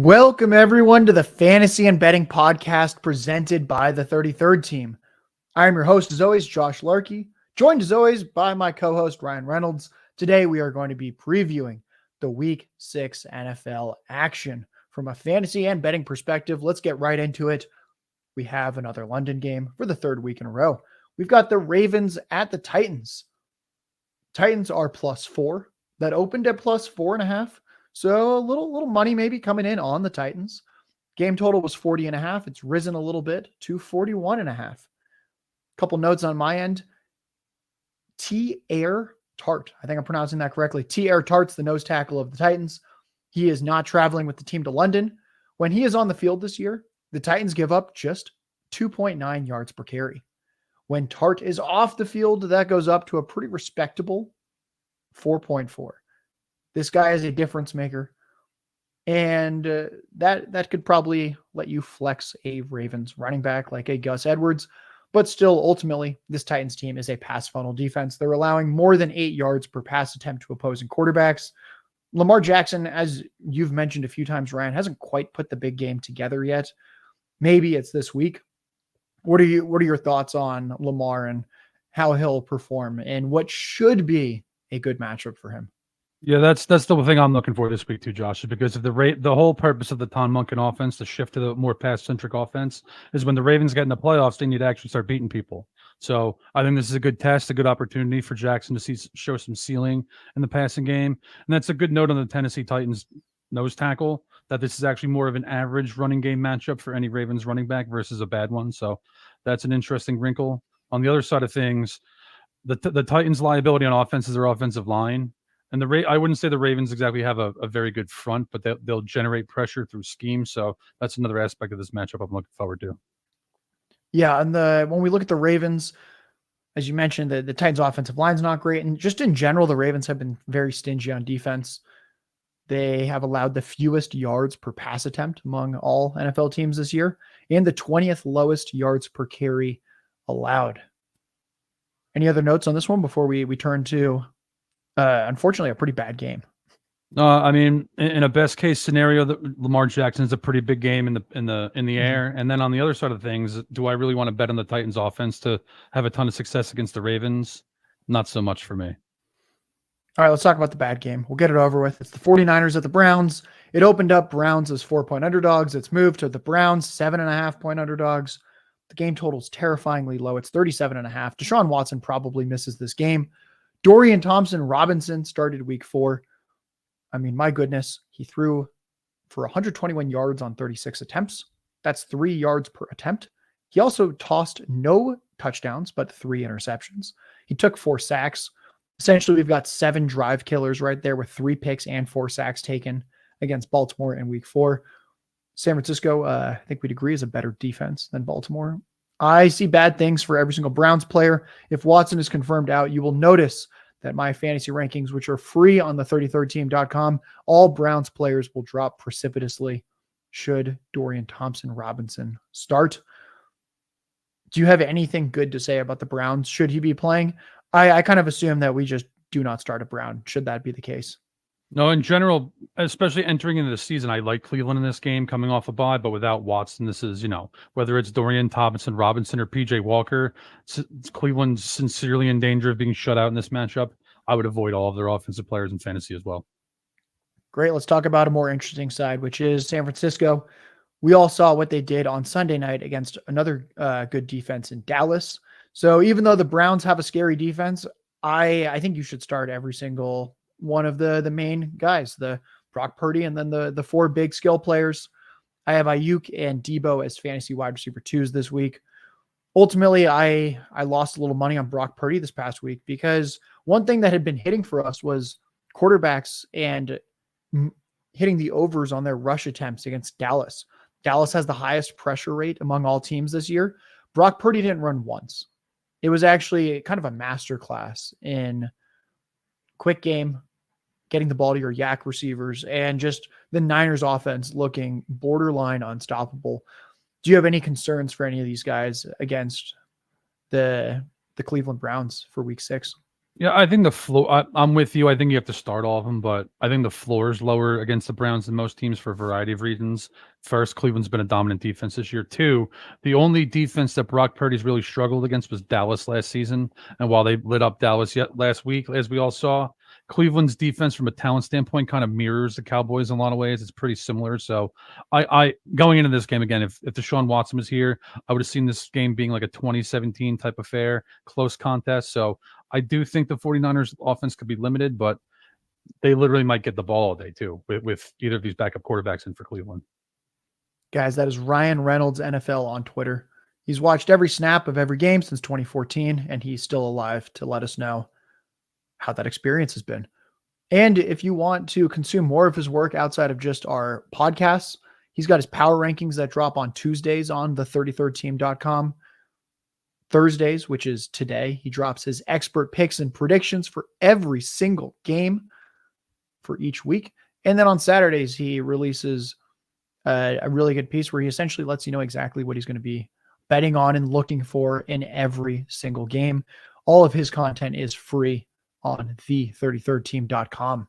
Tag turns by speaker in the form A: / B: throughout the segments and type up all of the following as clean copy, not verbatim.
A: Welcome, everyone, to the Fantasy and Betting Podcast presented by the 33rd Team. I am your host, as always, Josh Larky, joined, as always, by my co-host, Ryan Reynolds. Today, we are going to be previewing the Week 6 NFL action. From a fantasy and betting perspective, let's get right into it. We have another London game for the third week in a row. We've got the Ravens at the Titans. Titans are +4. That opened at +4.5. So a little money maybe coming in on the Titans. Game total was 40.5. It's risen a little bit to 41.5. Couple notes on my end. T.R. Tart. I think I'm pronouncing that correctly. T.R. Tart's the nose tackle of the Titans. He is not traveling with the team to London. When he is on the field this year, the Titans give up just 2.9 yards per carry. When Tart is off the field, that goes up to a pretty respectable 4.4. This guy is a difference maker, and that could probably let you flex a Ravens running back like a Gus Edwards, but still, ultimately, this Titans team is a pass funnel defense. They're allowing more than 8 yards per pass attempt to opposing quarterbacks. Lamar Jackson, as you've mentioned a few times, Ryan, hasn't quite put the big game together yet. Maybe it's this week. What are your thoughts on Lamar and how he'll perform and what should be a good matchup for him?
B: Yeah, that's the thing I'm looking for this week too, Josh, because of the whole purpose of the Tom Munkin offense, the shift to the more pass-centric offense, is when the Ravens get in the playoffs, they need to actually start beating people. So I think this is a good test, a good opportunity for Jackson to show some ceiling in the passing game. And that's a good note on the Tennessee Titans nose tackle, that this is actually more of an average running game matchup for any Ravens running back versus a bad one. So that's an interesting wrinkle. On the other side of things, the Titans' liability on offense is their offensive line. And I wouldn't say the Ravens exactly have a very good front, but they'll generate pressure through scheme. So that's another aspect of this matchup I'm looking forward to.
A: Yeah, and when we look at the Ravens, as you mentioned, the Titans' offensive line's not great. And just in general, the Ravens have been very stingy on defense. They have allowed the fewest yards per pass attempt among all NFL teams this year and the 20th lowest yards per carry allowed. Any other notes on this one before we turn to unfortunately a pretty bad game?
B: I mean, in a best case scenario, Lamar Jackson is a pretty big game in the air. And then on the other side of things, do I really want to bet on the Titans offense to have a ton of success against the Ravens? Not so much for me.
A: All right, let's talk about the bad game. We'll get it over with. It's the 49ers at the Browns. It opened up Browns as 4-point underdogs. It's moved to the Browns 7.5-point underdogs. The game total is terrifyingly low. It's 37.5. Deshaun Watson probably misses this game. Dorian Thompson-Robinson started week 4. I mean, my goodness, he threw for 121 yards on 36 attempts. That's 3 yards per attempt. He also tossed no touchdowns, but 3 interceptions. He took 4 sacks. Essentially, we've got 7 drive killers right there with 3 picks and 4 sacks taken against Baltimore in week 4. San Francisco, I think we'd agree, is a better defense than Baltimore. I see bad things for every single Browns player. If Watson is confirmed out, you will notice that my fantasy rankings, which are free on the 33rdteam.com, all Browns players will drop precipitously should Dorian Thompson-Robinson start. Do you have anything good to say about the Browns? Should he be playing? I kind of assume that we just do not start a Brown, should that be the case.
B: No, in general, especially entering into the season, I like Cleveland in this game coming off a bye, but without Watson, this is, whether it's Dorian Thompson-Robinson or PJ Walker, Cleveland's sincerely in danger of being shut out in this matchup. I would avoid all of their offensive players in fantasy as well.
A: Great. Let's talk about a more interesting side, which is San Francisco. We all saw what they did on Sunday night against another good defense in Dallas. So even though the Browns have a scary defense, I think you should start every single one of the main guys, the Brock Purdy, and then the 4 big skill players. I have Ayuk and Debo as fantasy wide receiver 2s this week. Ultimately, I lost a little money on Brock Purdy this past week because one thing that had been hitting for us was quarterbacks and hitting the overs on their rush attempts against Dallas. Dallas has the highest pressure rate among all teams this year. Brock Purdy didn't run once. It was actually kind of a masterclass in quick game, getting the ball to your yak receivers, and just the Niners offense looking borderline unstoppable. Do you have any concerns for any of these guys against the Cleveland Browns for week 6?
B: Yeah, I think the floor. I'm with you. I think you have to start all of them, but I think the floor is lower against the Browns than most teams for a variety of reasons. First, Cleveland's been a dominant defense this year. Two, the only defense that Brock Purdy's really struggled against was Dallas last season. And while they lit up Dallas yet last week, as we all saw, Cleveland's defense from a talent standpoint kind of mirrors the Cowboys in a lot of ways. It's pretty similar. So I going into this game again, if Deshaun Watson was here, I would have seen this game being like a 2017 type affair, close contest. So I do think the 49ers offense could be limited, but they literally might get the ball all day too with either of these backup quarterbacks in for Cleveland.
A: Guys, that is Ryan Reynolds NFL on Twitter. He's watched every snap of every game since 2014, and he's still alive to let us know how that experience has been. And if you want to consume more of his work outside of just our podcasts, he's got his power rankings that drop on Tuesdays on the33rdteam.com. Thursdays, which is today, he drops his expert picks and predictions for every single game for each week. And then on Saturdays, he releases a really good piece where he essentially lets you know exactly what he's going to be betting on and looking for in every single game. All of his content is free on the33rdteam.com.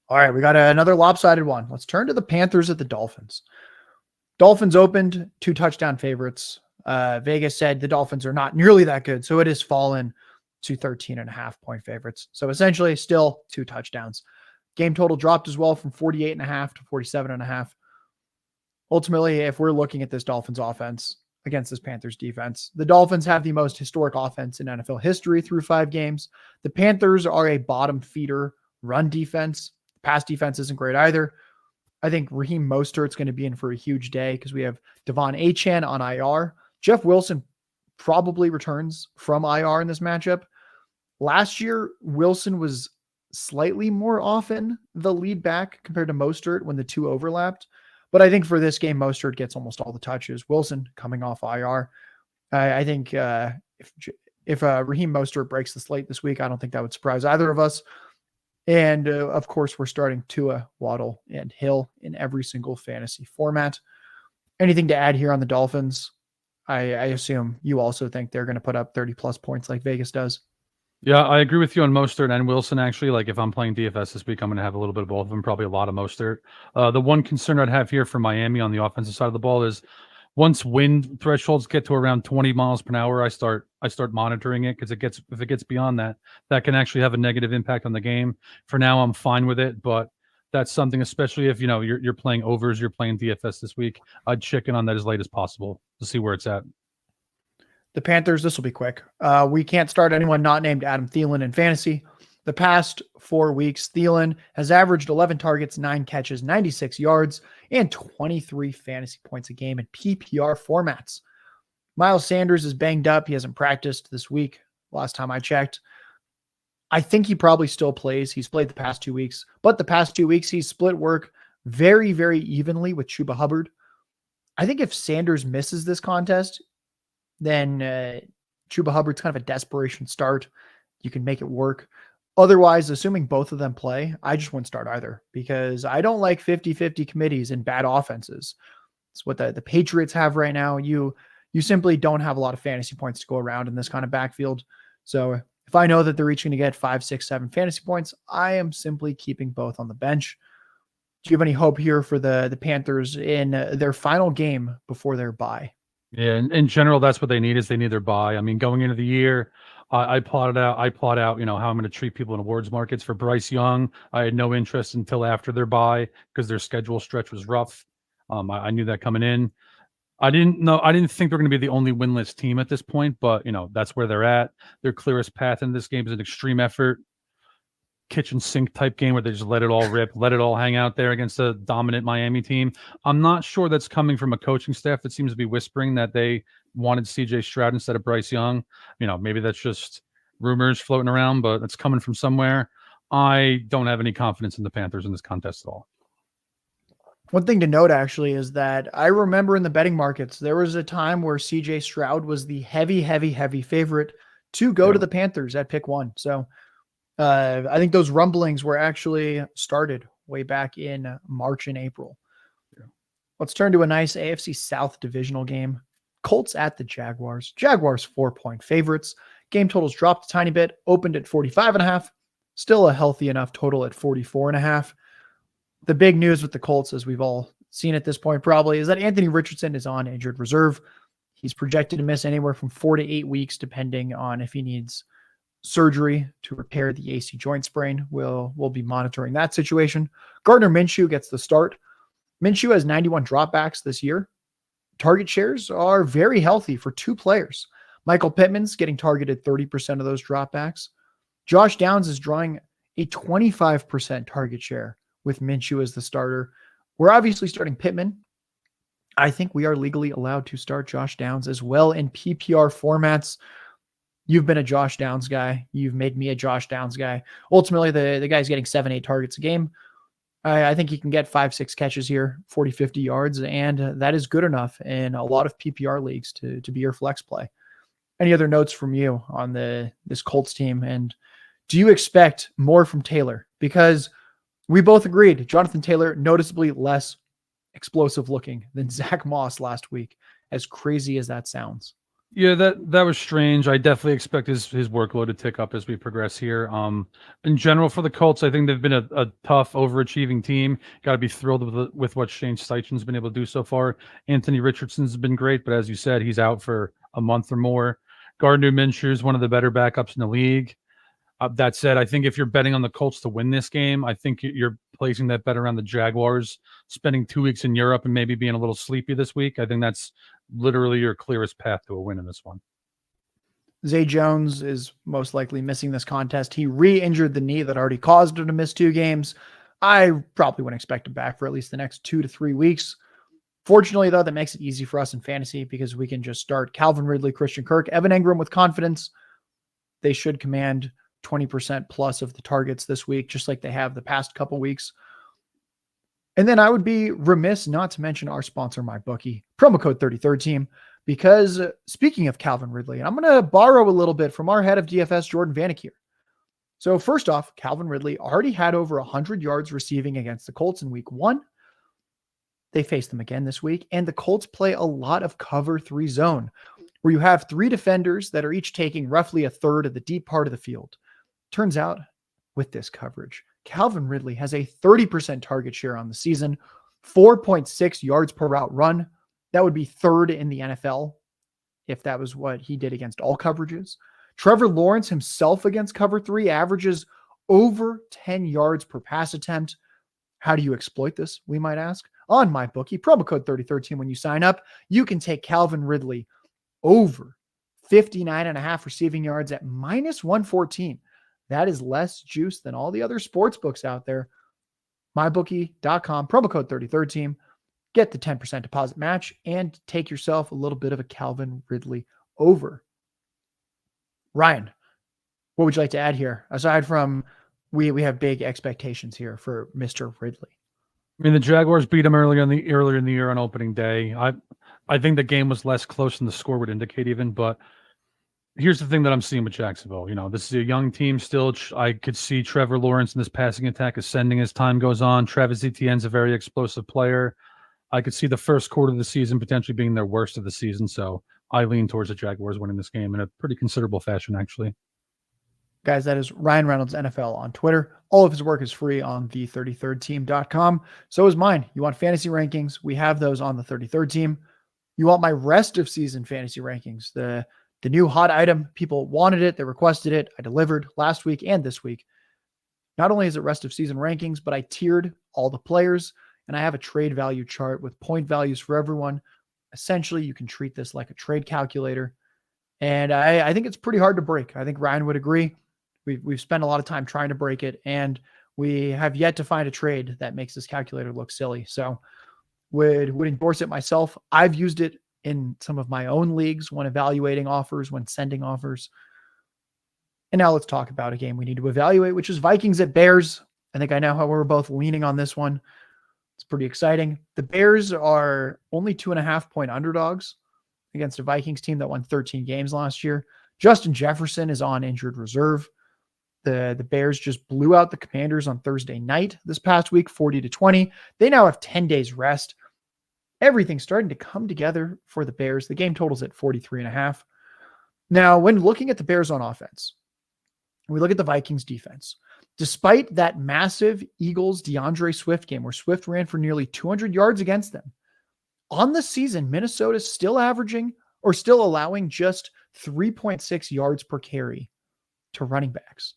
A: All right, we got another lopsided one. Let's turn to the Panthers at the Dolphins. Dolphins opened 2 touchdown favorites. Vegas said the Dolphins are not nearly that good, so it has fallen to 13.5-point favorites. So essentially still 2 touchdowns. Game total dropped as well from 48.5 to 47.5. Ultimately, if we're looking at this Dolphins offense against this Panthers defense, the Dolphins have the most historic offense in NFL history through 5 games. The Panthers are a bottom feeder run defense. Pass defense isn't great either. I think Raheem Mostert's going to be in for a huge day because we have Devon Achane on IR. Jeff Wilson probably returns from IR in this matchup. Last year, Wilson was slightly more often the lead back compared to Mostert when the 2 overlapped. But I think for this game, Mostert gets almost all the touches. Wilson coming off IR. I think if Raheem Mostert breaks the slate this week, I don't think that would surprise either of us. And of course, we're starting Tua, Waddle, and Hill in every single fantasy format. Anything to add here on the Dolphins? I assume you also think they're going to put up 30+ points like Vegas does.
B: Yeah, I agree with you on Mostert and Wilson, actually. Like, if I'm playing DFS this week, I'm going to have a little bit of both of them, probably a lot of Mostert. The one concern I'd have here for Miami on the offensive side of the ball is once wind thresholds get to around 20 miles per hour, I start monitoring it because if it gets beyond that, that can actually have a negative impact on the game. For now, I'm fine with it, but that's something, especially if you're playing overs, you're playing DFS this week, I'd check in on that as late as possible to see where it's at.
A: The Panthers, this will be quick. We can't start anyone not named Adam Thielen in fantasy. The past 4 weeks, Thielen has averaged 11 targets, 9 catches, 96 yards, and 23 fantasy points a game in PPR formats. Miles Sanders is banged up. He hasn't practiced this week, last time I checked. I think he probably still plays. He's played the past 2 weeks, but the past 2 weeks, he's split work very, very evenly with Chuba Hubbard. I think if Sanders misses this contest, then Chuba Hubbard's kind of a desperation start. You can make it work. Otherwise, assuming both of them play, I just wouldn't start either because I don't like 50-50 committees and bad offenses. It's what the Patriots have right now. You simply don't have a lot of fantasy points to go around in this kind of backfield. So if I know that they're each going to get 5, 6, 7 fantasy points, I am simply keeping both on the bench. Do you have any hope here for the Panthers in their final game before their bye?
B: Yeah, in general, that's what they need is they need their bye. I mean, going into the year, I plot out, how I'm going to treat people in awards markets. For Bryce Young, I had no interest until after their bye because their schedule stretch was rough. I knew that coming in. I didn't think they're going to be the only winless team at this point, but that's where they're at. Their clearest path in this game is an extreme effort, kitchen sink type game where they just let it all rip, let it all hang out there against a dominant Miami team. I'm not sure that's coming from a coaching staff that seems to be whispering that they wanted CJ Stroud instead of Bryce Young. Maybe that's just rumors floating around, but it's coming from somewhere. I don't have any confidence in the Panthers in this contest at all.
A: One thing to note actually is that I remember in the betting markets, there was a time where CJ Stroud was the heavy favorite to go to the Panthers at pick 1. So I think those rumblings were actually started way back in March and April. Yeah. Let's turn to a nice AFC South divisional game. Colts at the Jaguars. Jaguars 4-point favorites. Game totals dropped a tiny bit, opened at 45.5, still a healthy enough total at 44.5. The big news with the Colts, as we've all seen at this point probably, is that Anthony Richardson is on injured reserve. He's projected to miss anywhere from 4 to 8 weeks, depending on if he needs surgery to repair the AC joint sprain. We'll be monitoring that situation. Gardner Minshew gets the start. Minshew has 91 dropbacks this year. Target shares are very healthy for two players. Michael Pittman's getting targeted 30% of those dropbacks. Josh Downs is drawing a 25% target share with Minshew as the starter. We're obviously starting Pittman. I think we are legally allowed to start Josh Downs as well in PPR formats. You've been a Josh Downs guy. You've made me a Josh Downs guy. Ultimately, the guy's getting 7-8 targets a game. I think he can get 5-6 catches here, 40-50 yards, and that is good enough in a lot of PPR leagues to be your flex play. Any other notes from you on this Colts team? And do you expect more from Taylor? Because we both agreed, Jonathan Taylor noticeably less explosive looking than Zach Moss last week, as crazy as that sounds.
B: Yeah, that was strange. I definitely expect his workload to tick up as we progress here. In general, for the Colts, I think they've been a tough, overachieving team. Got to be thrilled with what Shane Steichen's been able to do so far. Anthony Richardson's been great, but as you said, he's out for a month or more. Gardner Minshew is one of the better backups in the league. That said, I think if you're betting on the Colts to win this game, I think you're placing that bet around the Jaguars, spending 2 weeks in Europe and maybe being a little sleepy this week. I think that's literally your clearest path to a win in this one.
A: Zay Jones is most likely missing this contest. He re-injured the knee that already caused him to miss 2 games. I probably wouldn't expect him back for at least the next 2 to 3 weeks. Fortunately, though, that makes it easy for us in fantasy because we can just start Calvin Ridley, Christian Kirk, Evan Engram with confidence. They should command 20% plus of the targets this week, just like they have the past couple weeks. And then I would be remiss not to mention our sponsor, MyBookie, promo code 33rd team, because speaking of Calvin Ridley, I'm going to borrow a little bit from our head of DFS, Jordan Vanek here. So first off, Calvin Ridley already had over 100 yards receiving against the Colts in week 1. They face them again this week, and the Colts play a lot of cover 3 zone, where you have 3 defenders that are each taking roughly a third of the deep part of the field. Turns out, with this coverage, Calvin Ridley has a 30% target share on the season, 4.6 yards per route run. That would be 3rd in the NFL if that was what he did against all coverages. Trevor Lawrence himself against cover 3 averages over 10 yards per pass attempt. How do you exploit this, we might ask? On MyBookie, promo code 33rd team when you sign up, you can take Calvin Ridley over 59.5 receiving yards at minus 114. That is less juice than all the other sports books out there. MyBookie.com, promo code 33rd team. Get the 10% deposit match and take yourself a little bit of a Calvin Ridley over. Ryan, what would you like to add here? Aside from we have big expectations here for Mr. Ridley.
B: I mean, the Jaguars beat him earlier in the year on opening day. I think the game was less close than the score would indicate even, but here's the thing that I'm seeing with Jacksonville. You know, this is a young team still. I could see Trevor Lawrence in this passing attack ascending as time goes on. Travis Etienne's a very explosive player. I could see the first quarter of the season potentially being their worst of the season. So I lean towards the Jaguars winning this game in a pretty considerable fashion, actually.
A: Guys, that is Ryan Reynolds NFL on Twitter. All of his work is free on the 33rdteam.com. So is mine. You want fantasy rankings? We have those on the 33rd team. You want my rest of season fantasy rankings? The new hot item. People wanted it. They requested it. I delivered last week and this week. Not only is it rest of season rankings, but I tiered all the players and I have a trade value chart with point values for everyone. Essentially, you can treat this like a trade calculator. And I think it's pretty hard to break. I think Ryan would agree. We've spent a lot of time trying to break it, and we have yet to find a trade that makes this calculator look silly. So would endorse it myself. I've used it in some of my own leagues when evaluating offers, when sending offers. And now let's talk about a game we need to evaluate, which is Vikings at Bears. I think I know how we're both leaning on this one. It's pretty exciting. The Bears are only 2.5-point underdogs against a Vikings team that won 13 games last year. Justin Jefferson is on injured reserve. The Bears just blew out the Commanders on Thursday night this past week, 40-20. They now have 10 days rest. Everything's starting to come together for the Bears. The game total's at 43.5. Now, when looking at the Bears on offense, we look at the Vikings defense. Despite that massive Eagles DeAndre Swift game where Swift ran for nearly 200 yards against them, on the season, Minnesota's still allowing just 3.6 yards per carry to running backs.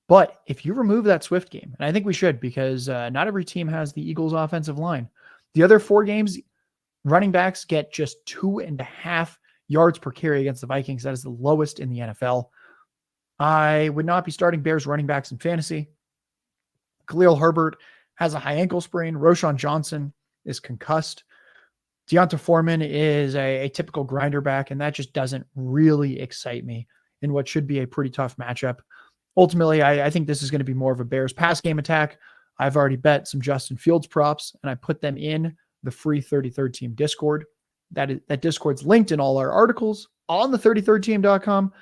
A: But if you remove that Swift game, and I think we should because not every team has the Eagles offensive line. The other 4 games, running backs get just 2.5 yards per carry against the Vikings. That is the lowest in the NFL. I would not be starting Bears running backs in fantasy. Khalil Herbert has a high ankle sprain. Roshan Johnson is concussed. Deonta Foreman is a typical grinder back, and that just doesn't really excite me in what should be a pretty tough matchup. Ultimately, I think this is going to be more of a Bears pass game attack. I've already bet some Justin Fields props, and I put them in the free 33rd Team Discord. That Discord's linked in all our articles on the 33rdteam.com.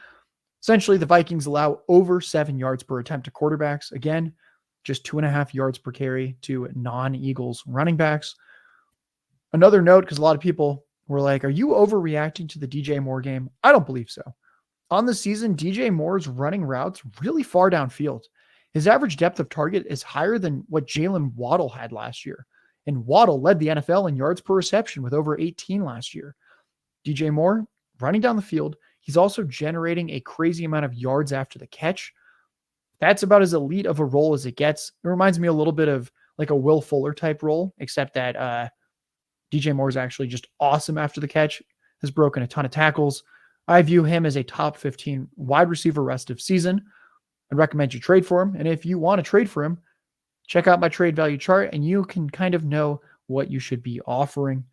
A: Essentially, the Vikings allow over 7 yards per attempt to quarterbacks. Again, just 2.5 yards per carry to non-Eagles running backs. Another note, because a lot of people were like, are you overreacting to the DJ Moore game? I don't believe so. On the season, DJ Moore's running routes really far downfield. His average depth of target is higher than what Jalen Waddle had last year. And Waddle led the NFL in yards per reception with over 18 last year. DJ Moore running down the field. He's also generating a crazy amount of yards after the catch. That's about as elite of a role as it gets. It reminds me a little bit of like a Will Fuller type role, except that DJ Moore is actually just awesome after the catch, has broken a ton of tackles. I view him as a top 15 wide receiver rest of season. I'd recommend you trade for him. And if you want to trade for him, check out my trade value chart and you can kind of know what you should be offering.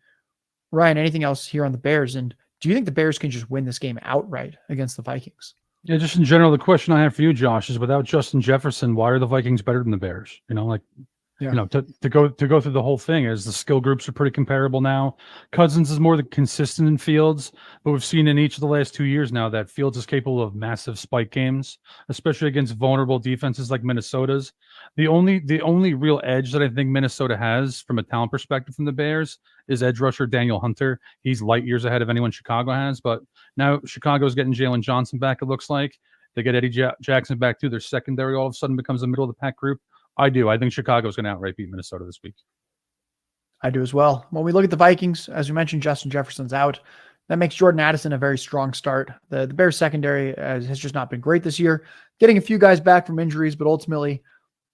A: Ryan, anything else here on the Bears? And do you think the Bears can just win this game outright against the Vikings?
B: Yeah, just in general, the question I have for you, Josh, is without Justin Jefferson, why are the Vikings better than the Bears? To go through the whole thing is the skill groups are pretty comparable now. Cousins is more consistent in Fields, but we've seen in each of the last 2 years now that Fields is capable of massive spike games, especially against vulnerable defenses like Minnesota's. The only real edge that I think Minnesota has from a talent perspective from the Bears is edge rusher Daniel Hunter. He's light years ahead of anyone Chicago has, but now Chicago's getting Jalen Johnson back, it looks like. They get Eddie Jackson back too. Their secondary all of a sudden becomes a middle of the pack group. I do. I think Chicago's going to outright beat Minnesota this week.
A: I do as well. When we look at the Vikings, as we mentioned, Justin Jefferson's out. That makes Jordan Addison a very strong start. The Bears secondary has just not been great this year. Getting a few guys back from injuries, but ultimately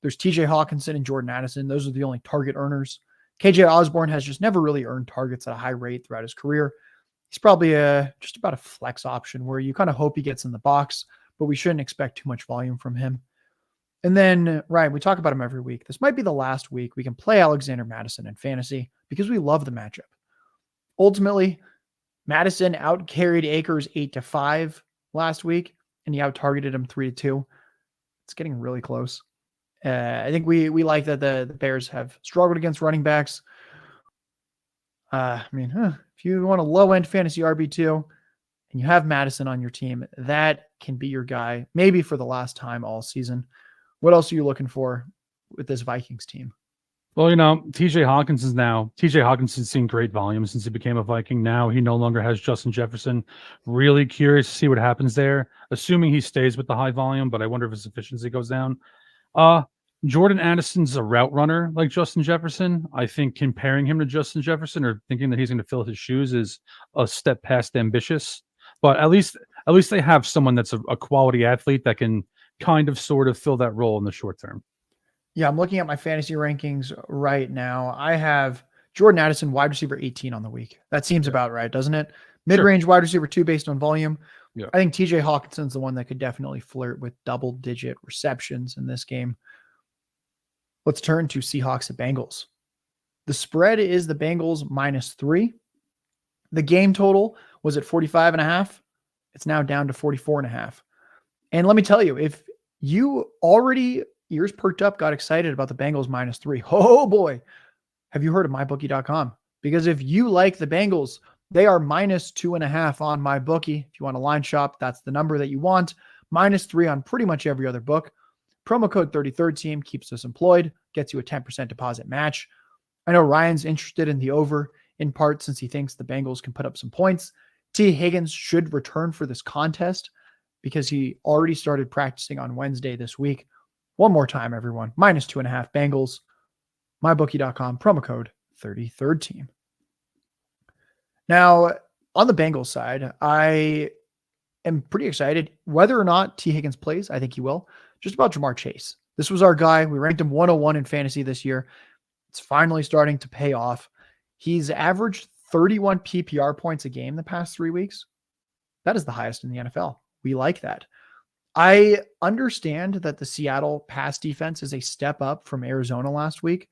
A: there's TJ Hawkinson and Jordan Addison. Those are the only target earners. KJ Osborne has just never really earned targets at a high rate throughout his career. He's probably just about a flex option where you kind of hope he gets in the box, but we shouldn't expect too much volume from him. And then, Ryan, we talk about him every week. This might be the last week we can play Alexander Mattison in fantasy because we love the matchup. Ultimately, Madison out-carried Akers 8-5 last week, and he out-targeted him 3-2. It's getting really close. I think we like that the Bears have struggled against running backs. If you want a low-end fantasy RB2 and you have Madison on your team, that can be your guy, maybe for the last time all season. What else are you looking for with this Vikings team?
B: Well, TJ Hawkinson's seen great volume since he became a Viking. Now he no longer has Justin Jefferson. Really curious to see what happens there, assuming he stays with the high volume, but I wonder if his efficiency goes down. Jordan Addison's a route runner like Justin Jefferson. I think comparing him to Justin Jefferson or thinking that he's going to fill his shoes is a step past ambitious. But at least they have someone that's a quality athlete that can kind of sort of fill that role in the short term.
A: Yeah, I'm looking at my fantasy rankings right now. I have Jordan Addison, wide receiver 18 on the week. That seems about right, doesn't it? Mid-range wide receiver 2 based on volume. Yeah. I think TJ Hawkinson's the one that could definitely flirt with double-digit receptions in this game. Let's turn to Seahawks at Bengals. The spread is the Bengals -3. The game total was at 45.5. It's now down to 44.5. And let me tell you, if you already ears perked up, got excited about the Bengals -3, oh boy, have you heard of mybookie.com? Because if you like the Bengals, they are -2.5 on MyBookie. If you want a line shop, that's the number that you want. -3 on pretty much every other book. Promo code 33rd team keeps us employed, gets you a 10% deposit match. I know Ryan's interested in the over in part since he thinks the Bengals can put up some points. T. Higgins should return for this contest because he already started practicing on Wednesday this week. One more time, everyone. -2.5 Bengals. MyBookie.com, promo code 33rd team. Now, on the Bengals side, I am pretty excited. Whether or not T. Higgins plays, I think he will. Just about Jamar Chase. This was our guy. We ranked him 101 in fantasy this year. It's finally starting to pay off. He's averaged 31 PPR points a game the past 3 weeks. That is the highest in the NFL. We like that. I understand that the Seattle pass defense is a step up from Arizona last week,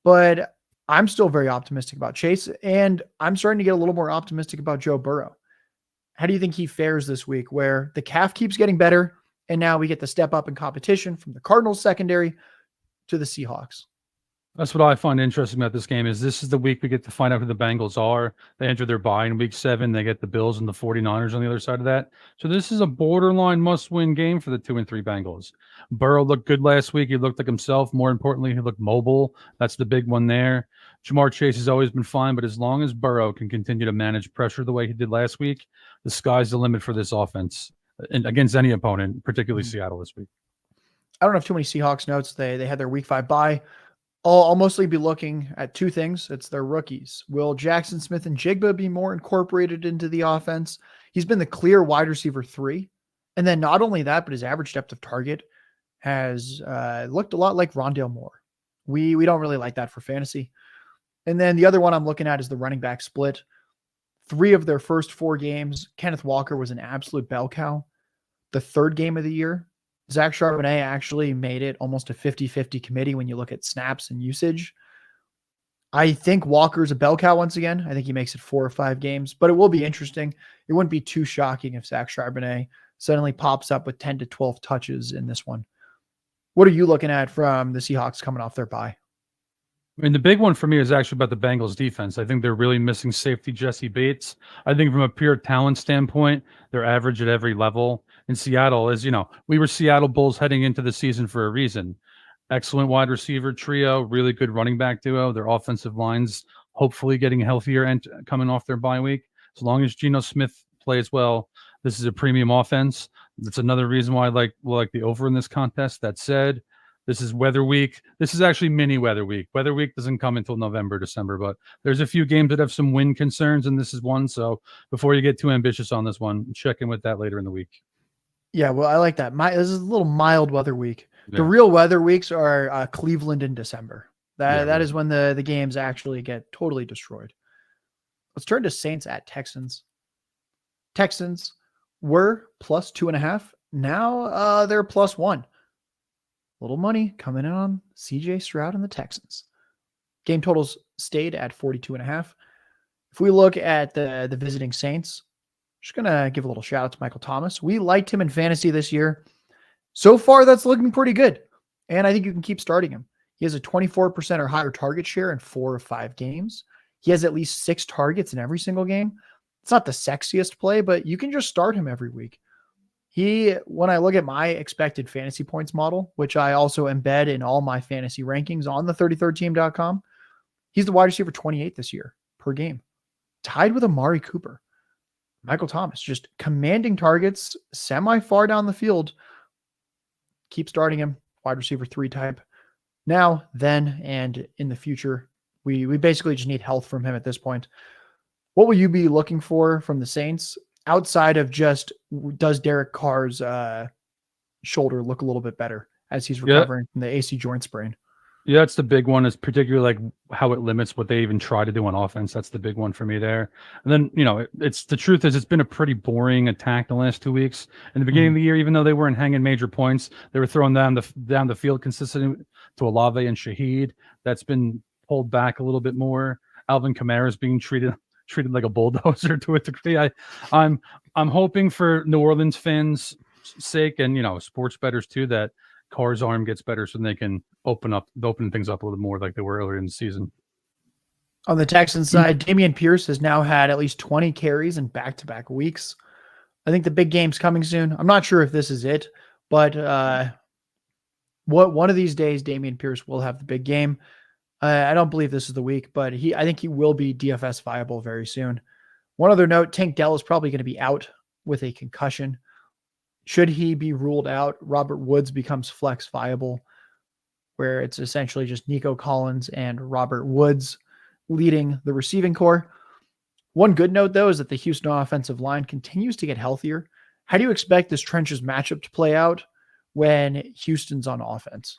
A: but I'm still very optimistic about Chase, and I'm starting to get a little more optimistic about Joe Burrow. How do you think he fares this week, where the calf keeps getting better, and now we get the step up in competition from the Cardinals secondary to the Seahawks?
B: That's what I find interesting about this game is this is the week we get to find out who the Bengals are. They enter their bye in week 7. They get the Bills and the 49ers on the other side of that. So this is a borderline must-win game for the 2 and 3 Bengals. Burrow looked good last week. He looked like himself. More importantly, he looked mobile. That's the big one there. Jamar Chase has always been fine, but as long as Burrow can continue to manage pressure the way he did last week, the sky's the limit for this offense and against any opponent, particularly Seattle this week.
A: I don't have too many Seahawks notes. They had their week 5 bye. I'll mostly be looking at 2 things. It's their rookies. Will Jackson Smith and Jigba be more incorporated into the offense? He's been the clear wide receiver 3. And then not only that, but his average depth of target has looked a lot like Rondale Moore. We don't really like that for fantasy. And then the other one I'm looking at is the running back split. 3 of their first 4 games, Kenneth Walker was an absolute bell cow. The 3rd game of the year, Zach Charbonnet actually made it almost a 50-50 committee when you look at snaps and usage. I think Walker's a bell cow once again. I think he makes it 4 or 5 games, but it will be interesting. It wouldn't be too shocking if Zach Charbonnet suddenly pops up with 10 to 12 touches in this one. What are you looking at from the Seahawks coming off their bye?
B: I mean, the big one for me is actually about the Bengals defense. I think they're really missing safety Jesse Bates. I think from a pure talent standpoint, they're average at every level. In Seattle, as you know, we were Seattle Bulls heading into the season for a reason. Excellent wide receiver trio, really good running back duo. Their offensive lines hopefully getting healthier and coming off their bye week. As long as Geno Smith plays well, this is a premium offense. That's another reason why I like the over in this contest. That said, this is weather week. This is actually mini weather week. Weather week doesn't come until November, December, but there's a few games that have some wind concerns, and this is one. So before you get too ambitious on this one, check in with that later in the week.
A: Yeah, well, I like that. This is a little mild weather week.
B: Yeah.
A: The real weather weeks are Cleveland in December. That
B: right.
A: is when the games actually get totally destroyed. Let's turn to Saints at Texans. Texans were +2.5. Now they're +1. Little money coming in on CJ Stroud and the Texans. Game totals stayed at 42.5. If we look at the visiting Saints, just going to give a little shout out to Michael Thomas. We liked him in fantasy this year. So far, that's looking pretty good. And I think you can keep starting him. He has a 24% or higher target share in 4 of 5 games. He has at least 6 targets in every single game. It's not the sexiest play, but you can just start him every week. When I look at my expected fantasy points model, which I also embed in all my fantasy rankings on the 33rdteam.com, he's the wide receiver 28 this year per game, tied with Amari Cooper. Michael Thomas, just commanding targets semi-far down the field. Keep starting him, wide receiver 3 type. Now, then, and in the future, we basically just need health from him at this point. What will you be looking for from the Saints outside of just, does Derek Carr's shoulder look a little bit better as he's recovering from the AC joint sprain? Yeah,
B: that's the big one, is particularly like how it limits what they even try to do on offense. That's the big one for me there. And then, it's the truth is it's been a pretty boring attack the last 2 weeks. In the beginning of the year, even though they weren't hanging major points, they were throwing down the field consistently to Olave and Shaheed. That's been pulled back a little bit more. Alvin Kamara is being treated like a bulldozer to a degree. I'm hoping for New Orleans fans' sake and sports bettors too that Carr's arm gets better so they can open things up a little more like they were earlier in the season.
A: On the Texans side, Dameon Pierce has now had at least 20 carries in back-to-back weeks. I think the big game's coming soon. I'm not sure if this is it, but one of these days, Dameon Pierce will have the big game. I don't believe this is the week, but I think he will be DFS viable very soon. One other note, Tank Dell is probably going to be out with a concussion. Should he be ruled out, Robert Woods becomes flex viable, where it's essentially just Nico Collins and Robert Woods leading the receiving core. One good note, though, is that the Houston offensive line continues to get healthier. How do you expect this trenches matchup to play out when Houston's on offense?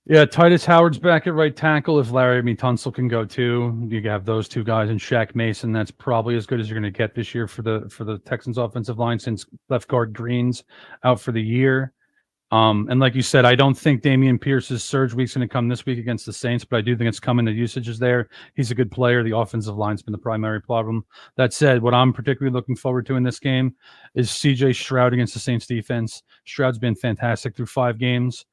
B: Yeah, Titus Howard's back at right tackle. If Larry Tunsil can go too, you have those two guys and Shaq Mason. That's probably as good as you're going to get this year for the Texans offensive line, since left guard Green's out for the year. And like you said, I don't think Dameon Pierce's surge week's going to come this week against the Saints, but I do think it's coming. The usage is there. He's a good player. The offensive line's been the primary problem. That said, what I'm particularly looking forward to in this game is CJ Stroud against the Saints defense. Stroud's been fantastic through 5 games.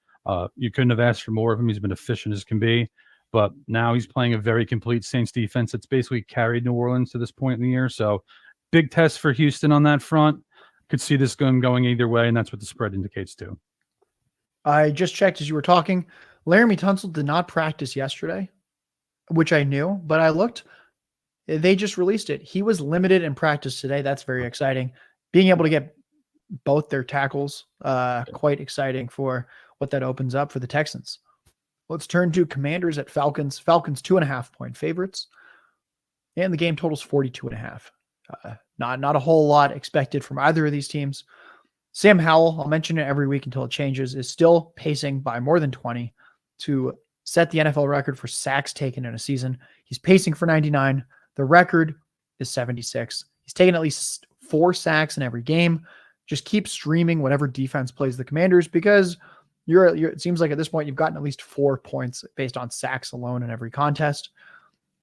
B: You couldn't have asked for more of him. He's been efficient as can be, but now he's playing a very complete Saints defense that's basically carried New Orleans to this point in the year. So big test for Houston on that front. Could see this game going either way, and that's what the spread indicates too.
A: I just checked as you were talking. Laramie Tunsil did not practice yesterday, which I knew, but I looked. They just released it. He was limited in practice today. That's very exciting. Being able to get both their tackles, quite exciting for what that opens up for the Texans. Let's turn to Commanders at Falcons. Falcons 2.5-point favorites, and the game totals 42.5. Not a whole lot expected from either of these teams. Sam Howell, I'll mention it every week until it changes, is still pacing by more than 20 to set the NFL record for sacks taken in a season. He's pacing for 99. The record is 76. He's taken at least 4 sacks in every game. Just keep streaming whatever defense plays the Commanders, because it seems like at this point you've gotten at least 4 points based on sacks alone in every contest.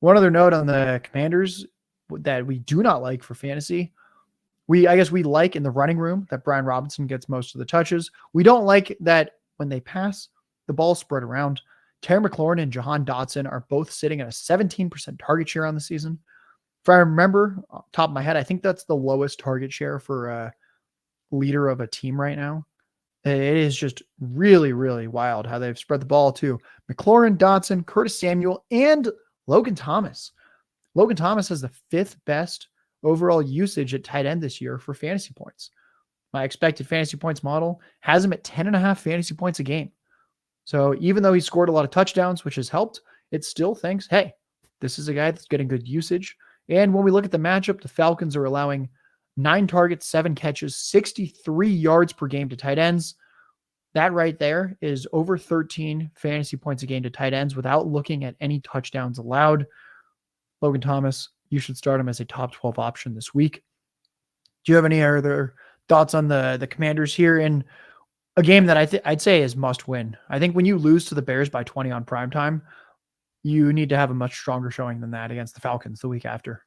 A: One other note on the Commanders that we do not like for fantasy. I guess we like in the running room that Brian Robinson gets most of the touches. We don't like that when they pass, the ball spread around. Terry McLaurin and Jahan Dotson are both sitting at a 17% target share on the season. If I remember off the top of my head, I think that's the lowest target share for a leader of a team right now. It is just really, really wild how they've spread the ball to McLaurin, Dotson, Curtis Samuel, and Logan Thomas. Logan Thomas has the 5th best overall usage at tight end this year for fantasy points. My expected fantasy points model has him at 10.5 fantasy points a game. So even though he scored a lot of touchdowns, which has helped, it still thinks, hey, this is a guy that's getting good usage. And when we look at the matchup, the Falcons are allowing 9 targets, 7 catches, 63 yards per game to tight ends. That right there is over 13 fantasy points a game to tight ends without looking at any touchdowns allowed. Logan Thomas, you should start him as a top 12 option this week. Do you have any other thoughts on the Commanders here in a game that I'd say is must win? I think when you lose to the Bears by 20 on primetime, you need to have a much stronger showing than that against the Falcons the week after.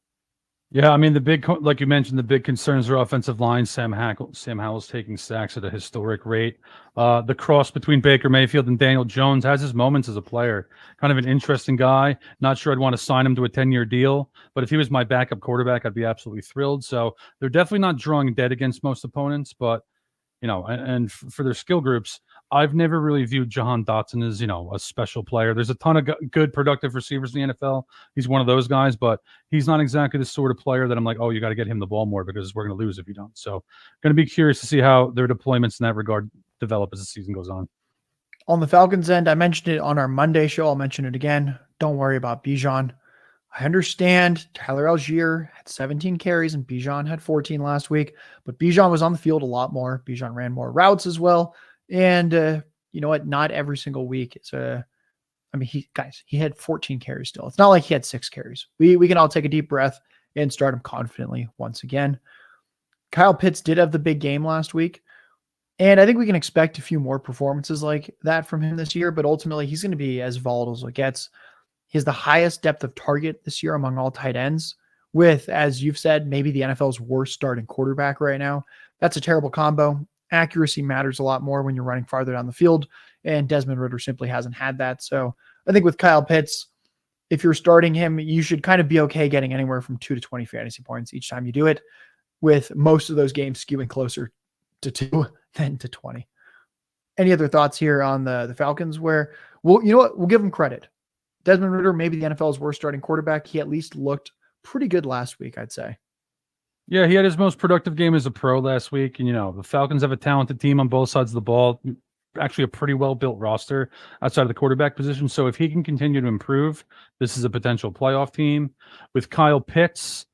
B: Yeah, I mean, like you mentioned, the big concerns are offensive line. Sam Howell's taking sacks at a historic rate. The cross between Baker Mayfield and Daniel Jones has his moments as a player. Kind of an interesting guy. Not sure I'd want to sign him to a 10-year deal, but if he was my backup quarterback, I'd be absolutely thrilled. So they're definitely not drawing dead against most opponents, but and for their skill groups, I've never really viewed Jahan Dotson as, a special player. There's a ton of good, productive receivers in the NFL. He's one of those guys, but he's not exactly the sort of player that I'm like, oh, you got to get him the ball more because we're going to lose if you don't. So going to be curious to see how their deployments in that regard develop as the season goes on.
A: On the Falcons end, I mentioned it on our Monday show. I'll mention it again. Don't worry about Bijan. I understand Tyler Algier had 17 carries and Bijan had 14 last week, but Bijan was on the field a lot more. Bijan ran more routes as well. And you know what? Not every single week. He had 14 carries still. It's not like he had 6 carries. We can all take a deep breath and start him confidently once again. Kyle Pitts did have the big game last week. And I think we can expect a few more performances like that from him this year, but ultimately he's going to be as volatile as it gets. He has the highest depth of target this year among all tight ends with, as you've said, maybe the NFL's worst starting quarterback right now. That's a terrible combo. Accuracy matters a lot more when you're running farther down the field, and Desmond Ridder simply hasn't had that. So I think with Kyle Pitts, if you're starting him, you should kind of be okay getting anywhere from 2 to 20 fantasy points each time you do it, with most of those games skewing closer to 2 than to 20. Any other thoughts here on the Falcons where, well, you know what? We'll give them credit. Desmond Ridder, maybe the NFL's worst starting quarterback. He at least looked pretty good last week, I'd say.
B: Yeah, he had his most productive game as a pro last week. And, the Falcons have a talented team on both sides of the ball, actually a pretty well-built roster outside of the quarterback position. So if he can continue to improve, this is a potential playoff team. With Kyle Pitts,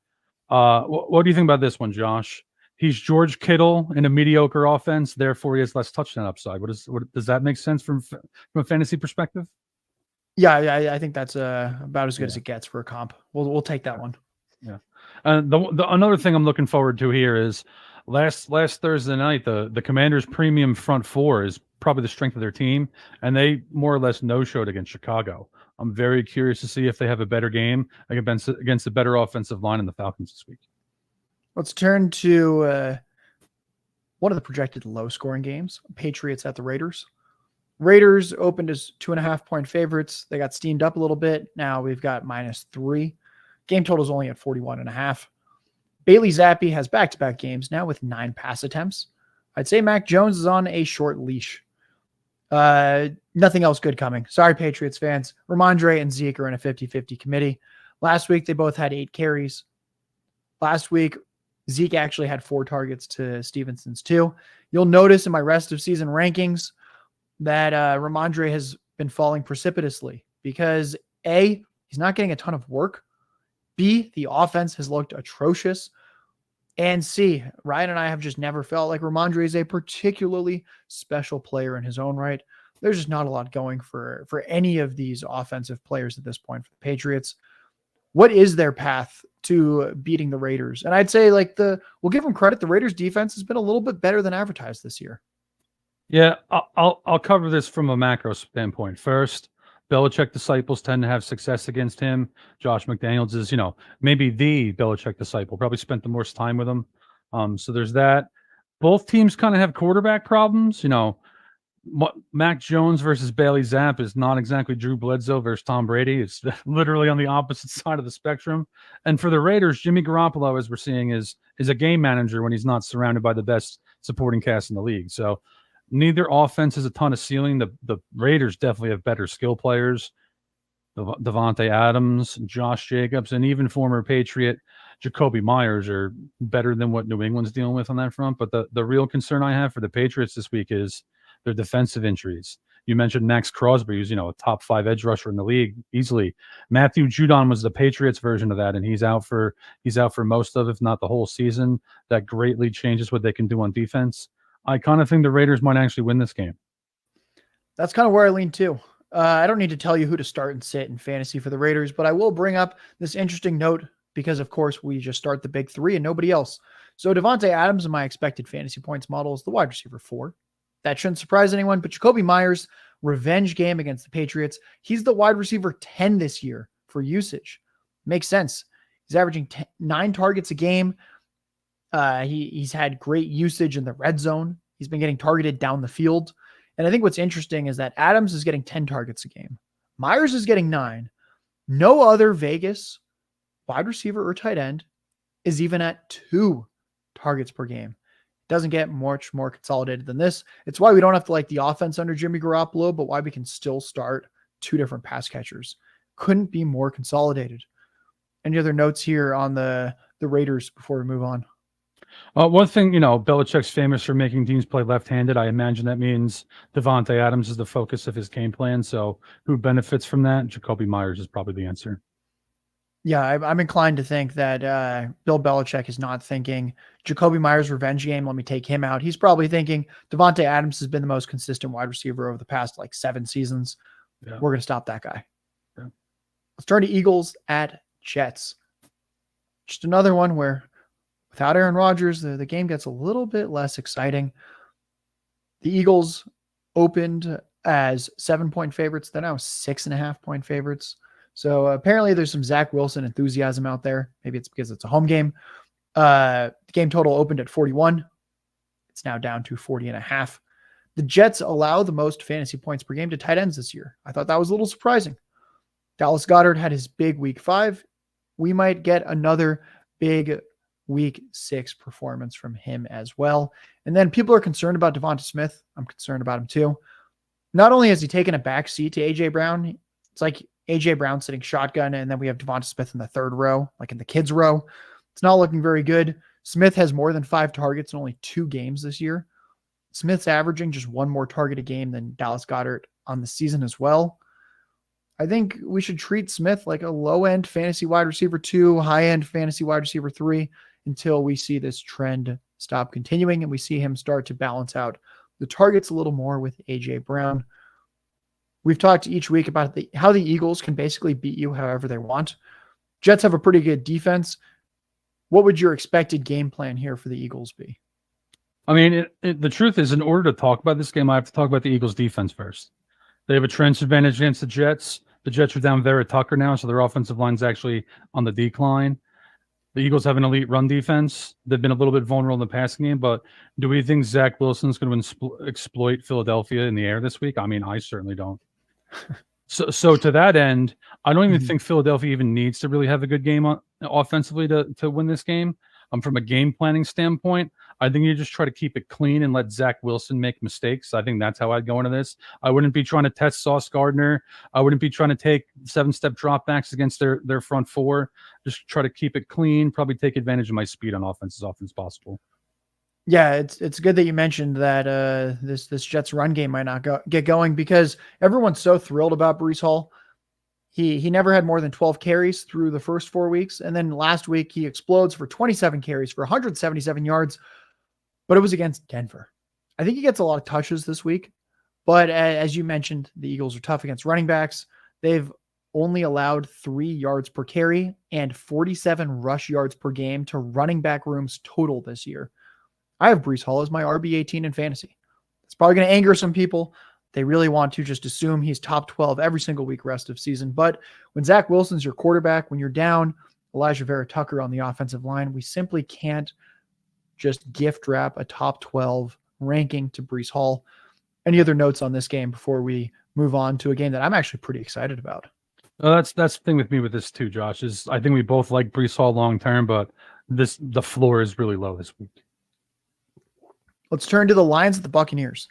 B: what do you think about this one, Josh? He's George Kittle in a mediocre offense, therefore he has less touchdown upside. What does that make sense from a fantasy perspective?
A: Yeah, I think that's about as good as
B: Yeah.
A: it gets for a comp. We'll take that one.
B: Yeah. Another thing I'm looking forward to here is last Thursday night, the Commanders' premium front four is probably the strength of their team, and they more or less no-showed against Chicago. I'm very curious to see if they have a better game against a better offensive line in the Falcons this week.
A: Let's turn to one of the projected low-scoring games, Patriots at the Raiders. Raiders opened as 2.5-point favorites. They got steamed up a little bit. Now we've got -3. Game total is only at 41.5. Bailey Zappi has back-to-back games now with 9 pass attempts. I'd say Mac Jones is on a short leash. Nothing else good coming. Sorry, Patriots fans. Ramondre and Zeke are in a 50-50 committee. Last week, they both had 8 carries. Last week, Zeke actually had 4 targets to Stevenson's 2. You'll notice in my rest of season rankings that Ramondre has been falling precipitously because A, he's not getting a ton of work. B, the offense has looked atrocious. And C, Ryan and I have just never felt like Ramondre is a particularly special player in his own right. There's just not a lot going for any of these offensive players at this point for the Patriots. What is their path to beating the Raiders? And I'd say we'll give them credit. The Raiders defense has been a little bit better than advertised this year.
B: Yeah, I'll cover this from a macro standpoint. First, Belichick disciples tend to have success against him. Josh McDaniels is, maybe the Belichick disciple, probably spent the most time with him. So there's that. Both teams kind of have quarterback problems. Mac Jones versus Bailey Zapp is not exactly Drew Bledsoe versus Tom Brady. It's literally on the opposite side of the spectrum. And for the Raiders, Jimmy Garoppolo, as we're seeing, is a game manager when he's not surrounded by the best supporting cast in the league. So neither offense has a ton of ceiling. The Raiders definitely have better skill players. Devontae Adams, Josh Jacobs, and even former Patriot Jacoby Myers are better than what New England's dealing with on that front. But the real concern I have for the Patriots this week is their defensive injuries. You mentioned Max Crosby, who's a top 5 edge rusher in the league easily. Matthew Judon was the Patriots version of that, and he's out for most of, if not the whole season. That greatly changes what they can do on defense. I kind of think the Raiders might actually win this game.
A: That's kind of where I lean too. I don't need to tell you who to start and sit in fantasy for the Raiders, but I will bring up this interesting note because, of course, we just start the big 3 and nobody else. So Devontae Adams in my expected fantasy points model is the wide receiver 4. That shouldn't surprise anyone, but Jacoby Myers, revenge game against the Patriots. He's the wide receiver 10 this year for usage. Makes sense. He's averaging 9 targets a game. He's had great usage in the red zone. He's been getting targeted down the field. And I think what's interesting is that Adams is getting 10 targets a game. Myers is getting 9. No other Vegas wide receiver or tight end is even at 2 targets per game. Doesn't get much more consolidated than this. It's why we don't have to like the offense under Jimmy Garoppolo, but why we can still start 2 different pass catchers. Couldn't be more consolidated. Any other notes here on the Raiders before we move on?
B: One thing, Belichick's famous for making teams play left-handed. I imagine that means Devontae Adams is the focus of his game plan. So who benefits from that? Jacoby Myers is probably the answer.
A: Yeah, I'm inclined to think that Bill Belichick is not thinking Jacoby Myers' revenge game, let me take him out. He's probably thinking Devontae Adams has been the most consistent wide receiver over the past 7 seasons. Yeah. We're going to stop that guy. Yeah. Let's turn to Eagles at Jets. Just another one where without Aaron Rodgers, the game gets a little bit less exciting. The Eagles opened as 7-point favorites. They're now 6.5-point favorites. So apparently there's some Zach Wilson enthusiasm out there. Maybe it's because it's a home game. The game total opened at 41. It's now down to 40.5. The Jets allow the most fantasy points per game to tight ends this year. I thought that was a little surprising. Dallas Goedert had his big week 5. We might get another big week 6 performance from him as well. And then people are concerned about Devonta Smith. I'm concerned about him too. Not only has he taken a back seat to A.J. Brown, it's like A.J. Brown sitting shotgun, and then we have Devonta Smith in the 3rd row, like in the kids row. It's not looking very good. Smith has more than 5 targets in only 2 games this year. Smith's averaging just 1 more target a game than Dallas Goedert on the season as well. I think we should treat Smith like a low-end fantasy wide receiver 2, high-end fantasy wide receiver 3 until we see this trend stop continuing and we see him start to balance out the targets a little more with A.J. Brown. We've talked each week about how the Eagles can basically beat you however they want. Jets have a pretty good defense. What would your expected game plan here for the Eagles be?
B: I mean, the truth is, in order to talk about this game, I have to talk about the Eagles' defense first. They have a trench advantage against the Jets. The Jets are down Vera Tucker now, so their offensive line's actually on the decline. The Eagles have an elite run defense. They've been a little bit vulnerable in the passing game, but do we think Zach Wilson's going to exploit Philadelphia in the air this week? I mean, I certainly don't. So to that end, I don't even think Philadelphia even needs to really have a good game offensively to win this game. From a game planning standpoint, I think you just try to keep it clean and let Zach Wilson make mistakes. I think that's how I'd go into this. I wouldn't be trying to test Sauce Gardner. I wouldn't be trying to take 7-step dropbacks against their front four. Just try to keep it clean, probably take advantage of my speed on offense as often as possible.
A: Yeah, it's good that you mentioned that this Jets run game might not get going because everyone's so thrilled about Breece Hall. He never had more than 12 carries through the first 4 weeks, and then last week he explodes for 27 carries for 177 yards, but it was against Denver. I think he gets a lot of touches this week, but as you mentioned, the Eagles are tough against running backs. They've only allowed 3 yards per carry and 47 rush yards per game to running back rooms total this year. I have Breece Hall as my RB18 in fantasy. It's probably going to anger some people. They really want to just assume he's top 12 every single week rest of season. But when Zach Wilson's your quarterback, when you're down Elijah Vera Tucker on the offensive line, we simply can't just gift wrap a top 12 ranking to Breece Hall. Any other notes on this game before we move on to a game that I'm actually pretty excited about?
B: That's the thing with me with this too, Josh, is I think we both like Breece Hall long term, but the floor is really low this week.
A: Let's turn to the Lions at the Buccaneers.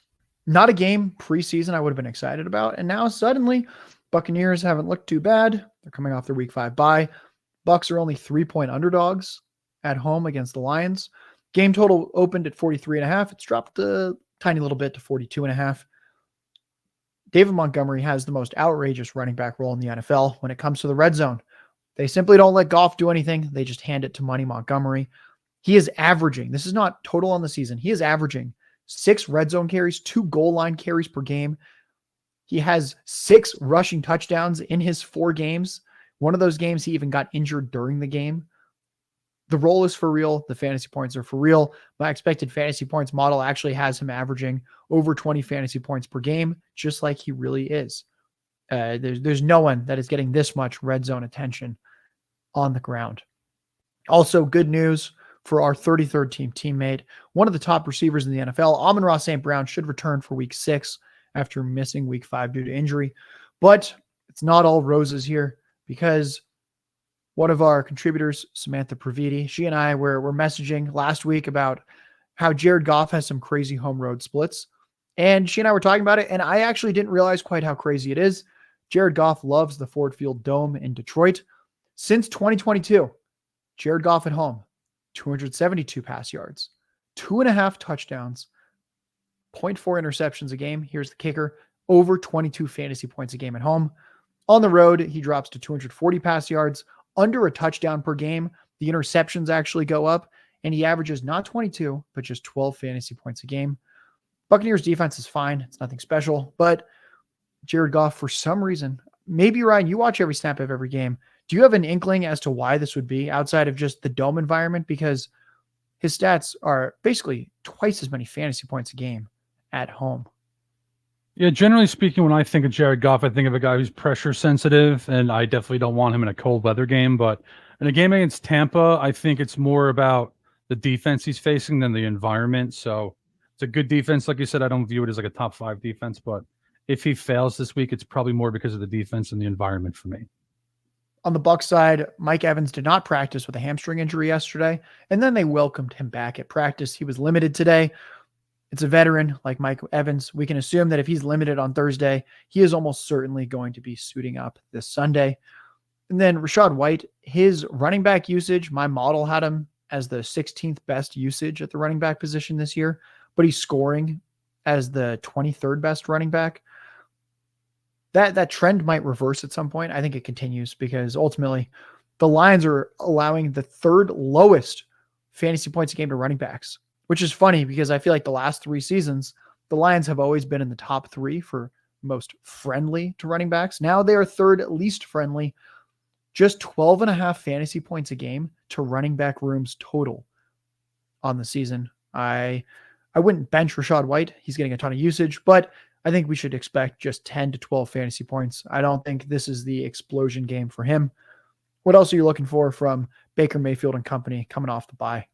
A: Not a game preseason I would have been excited about. And now suddenly Buccaneers haven't looked too bad. They're coming off their week 5 bye. Bucs are only 3-point underdogs at home against the Lions. Game total opened at 43.5. It's dropped a tiny little bit to 42.5. David Montgomery has the most outrageous running back role in the NFL when it comes to the red zone. They simply don't let Goff do anything. They just hand it to Money Montgomery. He is averaging, this is not total on the season, he is averaging 6 red zone carries, 2 goal line carries per game. He has 6 rushing touchdowns in his 4 games. One of those games, he even got injured during the game. The role is for real. The fantasy points are for real. My expected fantasy points model actually has him averaging over 20 fantasy points per game, just like he really is. There's no one that is getting this much red zone attention on the ground. Also, good news for our 33rd team teammate. One of the top receivers in the NFL, Amon-Ra St. Brown, should return for week 6 after missing week 5 due to injury. But it's not all roses here because one of our contributors, Samantha Praviti, she and I were messaging last week about how Jared Goff has some crazy home road splits. And she and I were talking about it, and I actually didn't realize quite how crazy it is. Jared Goff loves the Ford Field Dome in Detroit. Since 2022, Jared Goff at home, 272 pass yards, 2.5 touchdowns, 0.4 interceptions a game. Here's the kicker, over 22 fantasy points a game at home. On the road, he drops to 240 pass yards, under a touchdown per game. The interceptions actually go up, and he averages not 22, but just 12 fantasy points a game. Buccaneers defense is fine. It's nothing special, but Jared Goff, for some reason, maybe Ryan, you watch every snap of every game. Do you have an inkling as to why this would be outside of just the dome environment? Because his stats are basically twice as many fantasy points a game at home.
B: Yeah, generally speaking, when I think of Jared Goff, I think of a guy who's pressure sensitive, and I definitely don't want him in a cold weather game. But in a game against Tampa, I think it's more about the defense he's facing than the environment. So it's a good defense. Like you said, I don't view it as like a top 5 defense, but if he fails this week, it's probably more because of the defense and the environment for me.
A: On the Bucs side, Mike Evans did not practice with a hamstring injury yesterday, and then they welcomed him back at practice. He was limited today. It's a veteran like Mike Evans. We can assume that if he's limited on Thursday, he is almost certainly going to be suiting up this Sunday. And then Rachaad White, his running back usage, my model had him as the 16th best usage at the running back position this year, but he's scoring as the 23rd best running back. That trend might reverse at some point. I think it continues because ultimately the Lions are allowing the third lowest fantasy points a game to running backs, which is funny because I feel like the last 3 seasons, the Lions have always been in the top 3 for most friendly to running backs. Now they are third least friendly, just 12.5 fantasy points a game to running back rooms total on the season. I wouldn't bench Rachaad White. He's getting a ton of usage, but I think we should expect just 10 to 12 fantasy points. I don't think this is the explosion game for him. What else are you looking for from Baker Mayfield and company coming off the bye?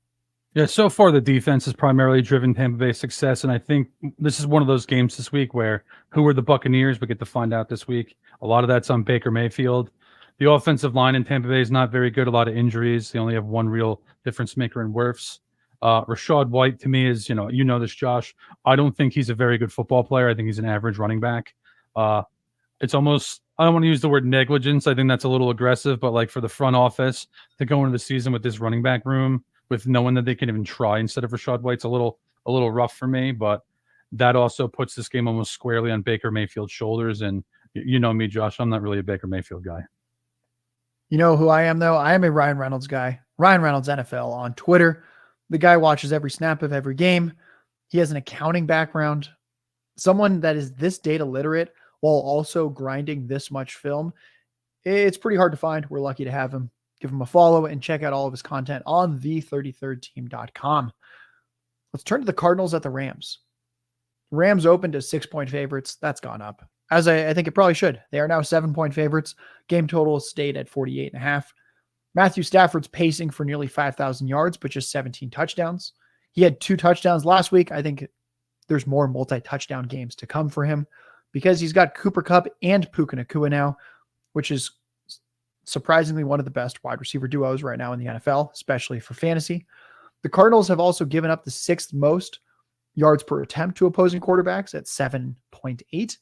B: Yeah, so far the defense has primarily driven Tampa Bay's success, and I think this is one of those games this week where who are the Buccaneers? We get to find out this week. A lot of that's on Baker Mayfield. The offensive line in Tampa Bay is not very good. A lot of injuries. They only have one real difference maker in Wirfs. Rachaad White to me is, you know this, Josh. I don't think he's a very good football player. I think he's an average running back. It's almost, I don't want to use the word negligence. I think that's a little aggressive, but like for the front office to go into the season with this running back room, with knowing that they can even try instead of Rachaad White's a little rough for me, but that also puts this game almost squarely on Baker Mayfield's shoulders. And you know me, Josh, I'm not really a Baker Mayfield guy.
A: You know who I am, though? I am a Ryan Reynolds guy. Ryan Reynolds NFL on Twitter. The guy watches every snap of every game. He has an accounting background. Someone that is this data literate while also grinding this much film. It's pretty hard to find. We're lucky to have him. Give him a follow and check out all of his content on the33rdteam.com. Let's turn to the Cardinals at the Rams. Rams opened as 6-point favorites. That's gone up, as I think it probably should. They are now 7-point favorites. Game total stayed at 48.5. Matthew Stafford's pacing for nearly 5,000 yards, but just 17 touchdowns. He had 2 touchdowns last week. I think there's more multi-touchdown games to come for him because he's got Cooper Kupp and Puka Nacua now, which is surprisingly one of the best wide receiver duos right now in the NFL, especially for fantasy. The Cardinals have also given up the 6th most yards per attempt to opposing quarterbacks at 7.8,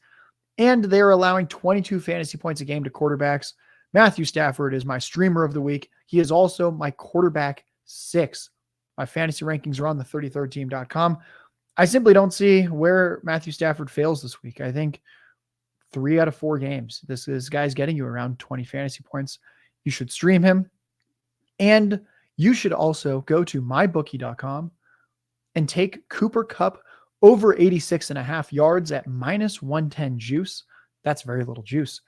A: and they're allowing 22 fantasy points a game to quarterbacks. Matthew Stafford is my streamer of the week. He is also my quarterback 6. My fantasy rankings are on the 33rdteam.com. I simply don't see where Matthew Stafford fails this week. I think 3 out of 4 games, this guy's getting you around 20 fantasy points. You should stream him. And you should also go to mybookie.com and take Cooper Kupp over 86.5 yards at minus 110 juice. That's very little juice.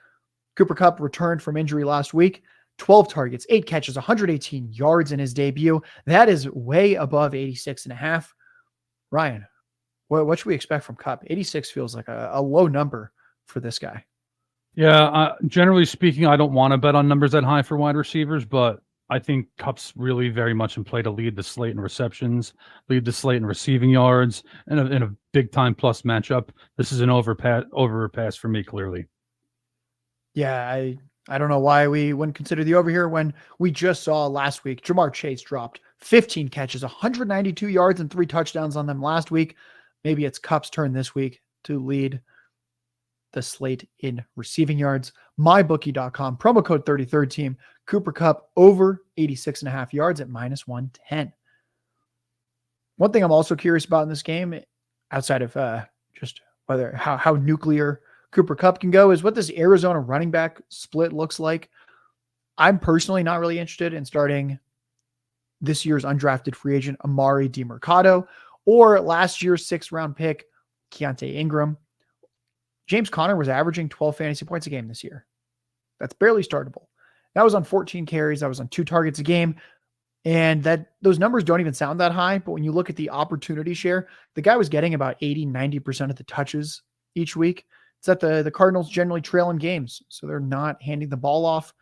A: Cooper Kupp returned from injury last week. 12 targets, 8 catches, 118 yards in his debut. That is way above 86.5. Ryan, what should we expect from Kupp? 86 feels like a low number for this guy.
B: Yeah, generally speaking, I don't want to bet on numbers that high for wide receivers, but I think Kupp's really very much in play to lead the slate in receptions, lead the slate in receiving yards, and in a big-time plus matchup. This is an overpass for me, clearly.
A: Yeah, I don't know why we wouldn't consider the over here when we just saw last week Jamar Chase dropped 15 catches, 192 yards, and 3 touchdowns on them last week. Maybe it's Kupp's turn this week to lead the slate in receiving yards. MyBookie.com, promo code 33rdteam, Cooper Kupp over 86.5 yards at minus 110. One thing I'm also curious about in this game, outside of just how nuclear Cooper Kupp can go, is what this Arizona running back split looks like. I'm personally not really interested in starting this year's undrafted free agent Amari DiMercado or last year's 6th-round pick Keontae Ingram. James Conner was averaging 12 fantasy points a game this year. That's barely startable. That was on 14 carries. That was on 2 targets a game. And those numbers don't even sound that high, but when you look at the opportunity share, the guy was getting about 80-90% of the touches each week. It's that the Cardinals generally trail in games, so they're not handing the ball off.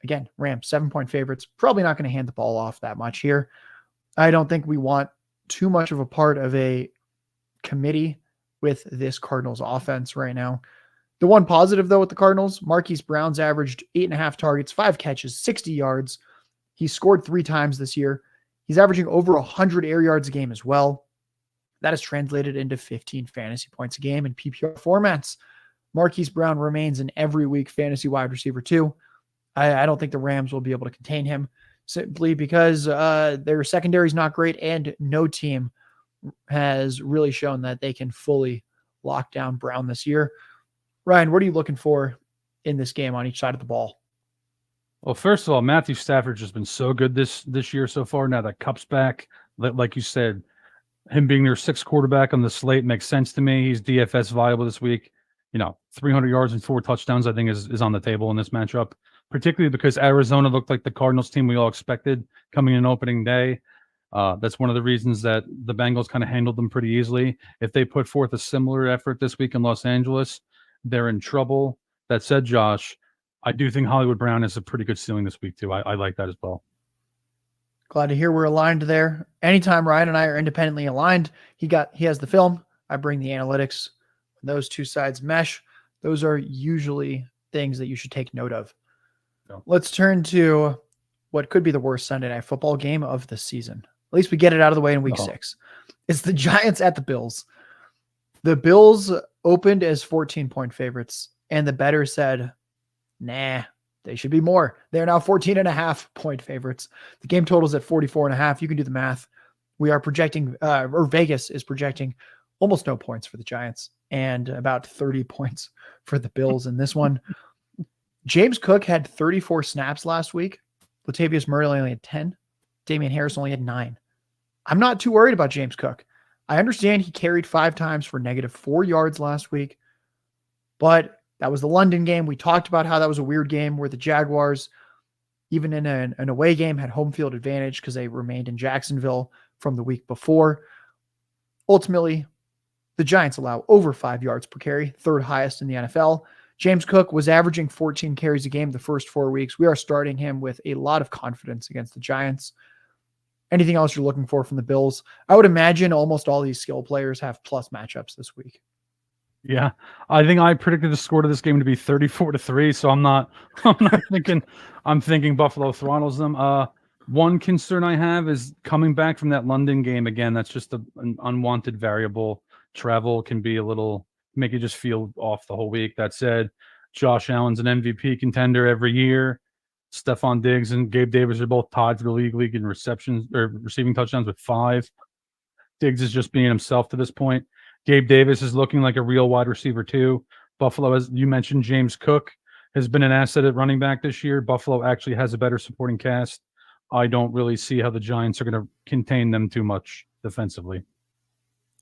A: Again, Rams, 7-point favorites, probably not going to hand the ball off that much here. I don't think we want too much of a part of a committee with this Cardinals offense right now. The one positive, though, with the Cardinals, Marquise Brown's averaged 8.5 targets, 5 catches, 60 yards. He scored 3 times this year. He's averaging over 100 air yards a game as well. That is translated into 15 fantasy points a game in PPR formats. Marquise Brown remains an every week fantasy wide receiver too. I don't think the Rams will be able to contain him. simply because their secondary is not great and no team has really shown that they can fully lock down Brown this year. Ryan, what are you looking for in this game on each side of the ball?
B: Well, first of all, Matthew Stafford's just been so good this year so far. Now that Cup's back, like you said, him being their sixth quarterback on the slate makes sense to me. He's DFS viable this week. 300 yards and 4 touchdowns, I think, is on the table in this matchup, particularly because Arizona looked like the Cardinals team we all expected coming in opening day. That's one of the reasons that the Bengals kind of handled them pretty easily. If they put forth a similar effort this week in Los Angeles, they're in trouble. That said, Josh, I do think Hollywood Brown has a pretty good ceiling this week, too. I like that as well.
A: Glad to hear we're aligned there. Anytime Ryan and I are independently aligned, he has the film. I bring the analytics. When those two sides mesh, those are usually things that you should take note of.
B: Yeah.
A: Let's turn to what could be the worst Sunday night football game of the season. At least we get it out of the way in week 6. It's the Giants at the Bills. The Bills opened as 14-point favorites, and the bettor said, nah, they should be more. They're now 14.5-point favorites. The game total is at 44.5. You can do the math. We are projecting, or Vegas is projecting almost no points for the Giants and about 30 points for the Bills in this one. James Cook had 34 snaps last week. Latavius Murray only had 10. Damian Harris only had 9. I'm not too worried about James Cook. I understand he carried 5 times for -4 yards last week, but that was the London game. We talked about how that was a weird game where the Jaguars, even in an away game, had home field advantage because they remained in Jacksonville from the week before. Ultimately, the Giants allow over 5 yards per carry, 3rd highest in the NFL. James Cook was averaging 14 carries a game the first 4 weeks. We are starting him with a lot of confidence against the Giants. Anything else you're looking for from the Bills? I would imagine almost all these skill players have plus matchups this week.
B: Yeah, I think I predicted the score to this game to be 34-3, so I'm not thinking. I'm thinking Buffalo throttles them. One concern I have is coming back from that London game again. That's just an unwanted variable. Travel can be a little make you just feel off the whole week. That said, Josh Allen's an MVP contender every year. Stephon Diggs and Gabe Davis are both tied for the league in receptions or receiving touchdowns with 5. Diggs is just being himself to this point. Gabe Davis is looking like a real wide receiver too. Buffalo, as you mentioned, James Cook has been an asset at running back this year. Buffalo actually has a better supporting cast. I don't really see how the Giants are going to contain them too much defensively.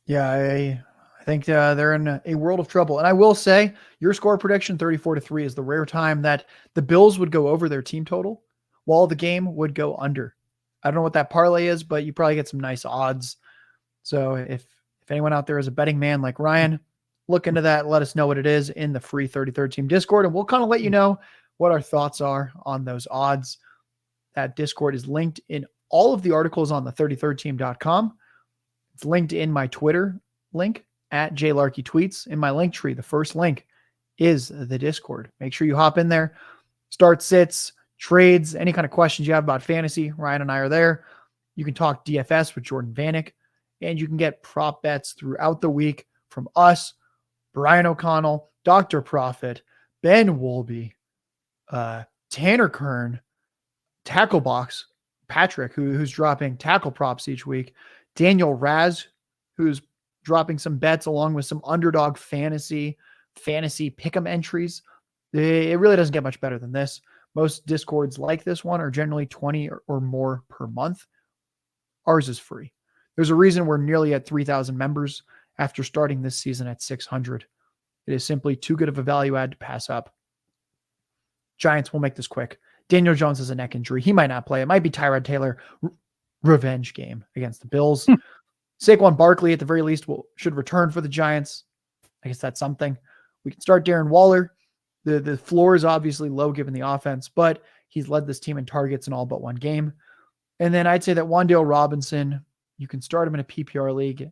A: Yeah, I think they're in a world of trouble. And I will say, your score prediction, 34-3, is the rare time that the Bills would go over their team total while the game would go under. I don't know what that parlay is, but you probably get some nice odds. So if anyone out there is a betting man like Ryan, look into that. Let us know what it is in the free 33rd Team Discord, and we'll kind of let you know what our thoughts are on those odds. That Discord is linked in all of the articles on the 33rdteam.com. It's linked in my Twitter link at JLarkyTweets. In my link tree, the first link is the Discord. Make sure you hop in there. Start sits, trades, any kind of questions you have about fantasy. Ryan and I are there. You can talk DFS with Jordan Vanek, and you can get prop bets throughout the week from us, Brian O'Connell, Dr. Profit, Ben Wolby, Tanner Kern, Tacklebox, Patrick, who's dropping tackle props each week, Daniel Raz, who's dropping some bets along with some underdog fantasy pick'em entries. It really doesn't get much better than this. Most Discords like this one are generally 20 or more per month. Ours is free. There's a reason we're nearly at 3,000 members after starting this season at 600. It is simply too good of a value add to pass up. Giants will make this quick. Daniel Jones has a neck injury. He might not play. It might be Tyrod Taylor. Revenge game against the Bills. Saquon Barkley, at the very least, should return for the Giants. I guess that's something. We can start Darren Waller. The floor is obviously low given the offense, but he's led this team in targets in all but one game. And then I'd say that Wan'Dale Robinson, you can start him in a PPR league.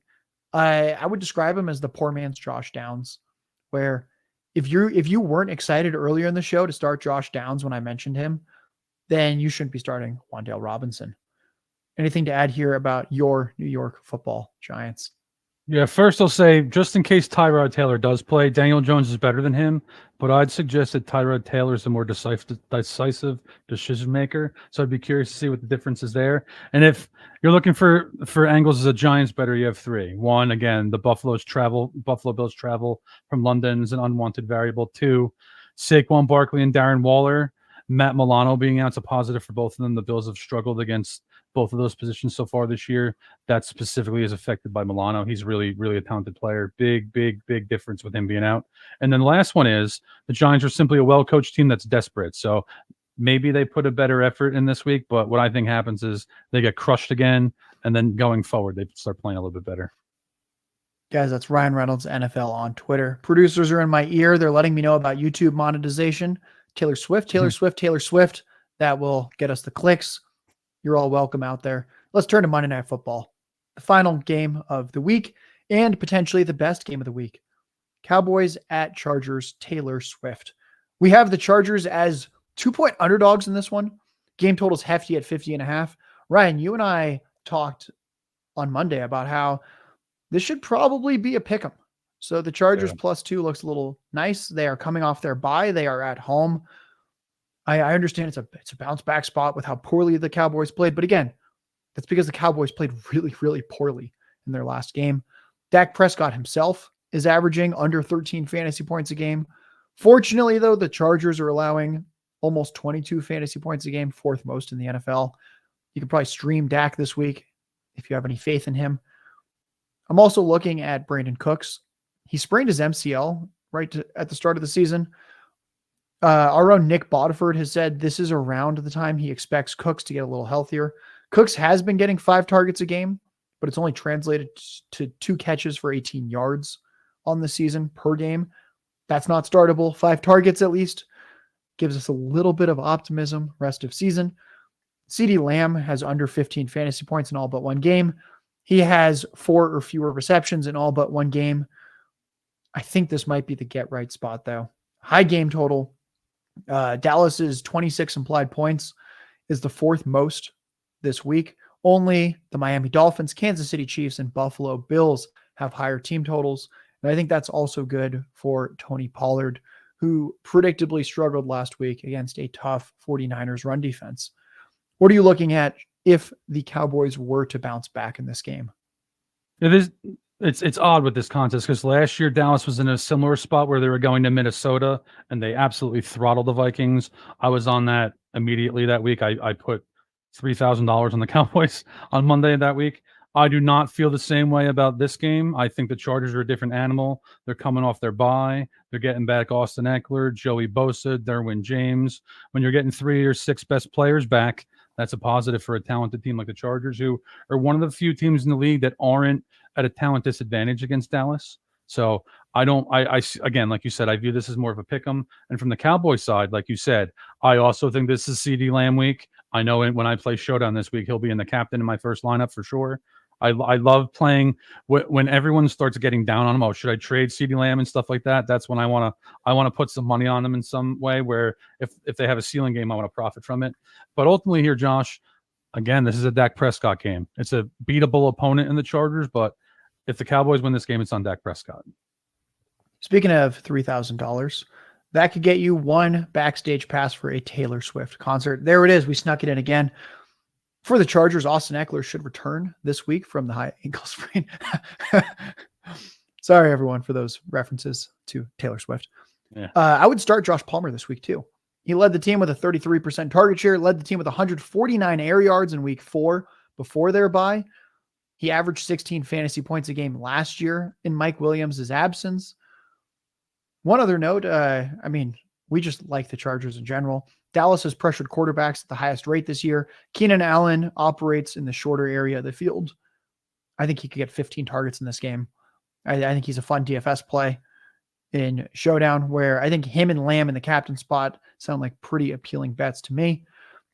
A: I would describe him as the poor man's Josh Downs, where if you weren't excited earlier in the show to start Josh Downs when I mentioned him, then you shouldn't be starting Wan'Dale Robinson. Anything to add here about your New York Football Giants?
B: Yeah, first I'll say, just in case Tyrod Taylor does play, Daniel Jones is better than him, but I'd suggest that Tyrod Taylor is the more decisive decision maker. So I'd be curious to see what the difference is there. And if you're looking for angles as a Giants better, you have three. One, again, the Buffalo Bills travel from London is an unwanted variable. Two, Saquon Barkley and Darren Waller. Matt Milano being out's a positive for both of them. The Bills have struggled against both of those positions so far this year. That specifically is affected by Milano. He's really, really a talented player. Big difference with him being out. And then the last one is the Giants are simply a well-coached team that's desperate. So maybe they put a better effort in this week, but what I think happens is they get crushed again, and then going forward, they start playing a little bit better.
A: Guys, that's Ryan Reynolds, NFL on Twitter. Producers are in my ear. They're letting me know about YouTube monetization. Taylor Swift. That will get us the clicks. You're all welcome out there. Let's turn to Monday Night Football, the final game of the week and potentially the best game of the week. Cowboys at Chargers, Taylor Swift. We have the Chargers as 2-point underdogs in this one. Game total's hefty at 50.5. Ryan, you and I talked on Monday about how this should probably be a pick 'em. So the Chargers +2 looks a little nice. They are coming off their bye. They are at home. I understand it's a bounce back spot with how poorly the Cowboys played. But again, that's because the Cowboys played really, really poorly in their last game. Dak Prescott himself is averaging under 13 fantasy points a game. Fortunately, though, the Chargers are allowing almost 22 fantasy points a game, fourth most in the NFL. You can probably stream Dak this week if you have any faith in him. I'm also looking at Brandon Cooks. He sprained his MCL at the start of the season. Our own Nick Bodiford has said this is around the time he expects Cooks to get a little healthier. Cooks has been getting 5 targets a game, but it's only translated to 2 catches for 18 yards on the season per game. That's not startable. 5 targets at least gives us a little bit of optimism rest of season. CeeDee Lamb has under 15 fantasy points in all but one game. He has 4 or fewer receptions in all but one game. I think this might be the get right spot, though. High game total. Dallas's 26 implied points is the 4th most this week. Only the Miami Dolphins, Kansas City Chiefs, and Buffalo Bills have higher team totals. And I think that's also good for Tony Pollard, who predictably struggled last week against a tough 49ers run defense. What are you looking at if the Cowboys were to bounce back in this game?
B: It's odd with this contest because last year Dallas was in a similar spot where they were going to Minnesota and they absolutely throttled the Vikings. I was on that immediately that week. I put $3,000 on the Cowboys on Monday that week. I do not feel the same way about this game. I think the Chargers are a different animal. They're coming off their bye. They're getting back Austin Eckler, Joey Bosa, Derwin James. When you're getting 3 or 6 best players back, that's a positive for a talented team like the Chargers, who are one of the few teams in the league that aren't at a talent disadvantage against Dallas. So I again, like you said, I view this as more of a pick 'em. And from the Cowboys side, like you said, I also think this is CeeDee Lamb week. I know when I play Showdown this week, he'll be in the captain in my first lineup for sure. I love playing when everyone starts getting down on him. Oh, should I trade CeeDee Lamb and stuff like that? That's when I want to put some money on them in some way where if they have a ceiling game, I want to profit from it. But ultimately here, Josh, again, this is a Dak Prescott game. It's a beatable opponent in the Chargers, but if the Cowboys win this game, it's on Dak Prescott.
A: Speaking of $3,000, that could get you 1 backstage pass for a Taylor Swift concert. There it is. We snuck it in again. For the Chargers, Austin Eckler should return this week from the high ankle sprain. Sorry, everyone, for those references to Taylor Swift.
B: Yeah.
A: I would start Josh Palmer this week, too. He led the team with a 33% target share, led the team with 149 air yards in week 4 before their bye. He averaged 16 fantasy points a game last year in Mike Williams' absence. One other note, we just like the Chargers in general. Dallas has pressured quarterbacks at the highest rate this year. Keenan Allen operates in the shorter area of the field. I think he could get 15 targets in this game. I think he's a fun DFS play in Showdown, where I think him and Lamb in the captain spot sound like pretty appealing bets to me.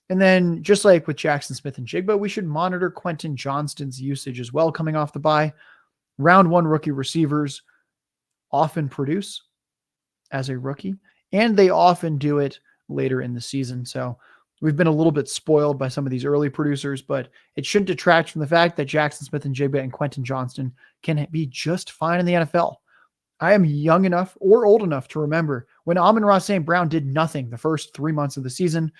A: And then just like with Jackson Smith and Jigba, we should monitor Quentin Johnston's usage as well coming off the bye. Round 1 rookie receivers often produce as a rookie, and they often do it later in the season. So We've been a little bit spoiled by some of these early producers, but it shouldn't detract from the fact that Jackson Smith and Jigba and Quentin Johnston can be just fine in the NFL. I am young enough or old enough to remember when Amon-Ra St. Brown did nothing the first 3 months of the season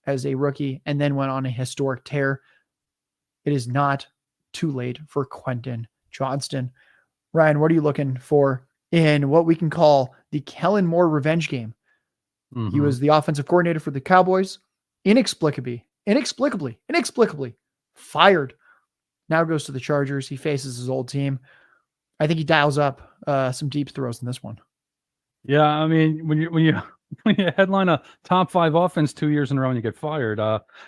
A: as a rookie and then went on a historic tear. It is not too late for Quentin Johnston. Ryan, what are you looking for in what we can call the Kellen Moore revenge game?
B: Mm-hmm.
A: He was the offensive coordinator for the Cowboys, inexplicably fired. Now goes to the Chargers. He faces his old team. I think he dials up some deep throws in this one.
B: Yeah, I mean, when you headline a top 5 offense 2 years in a row and you get fired,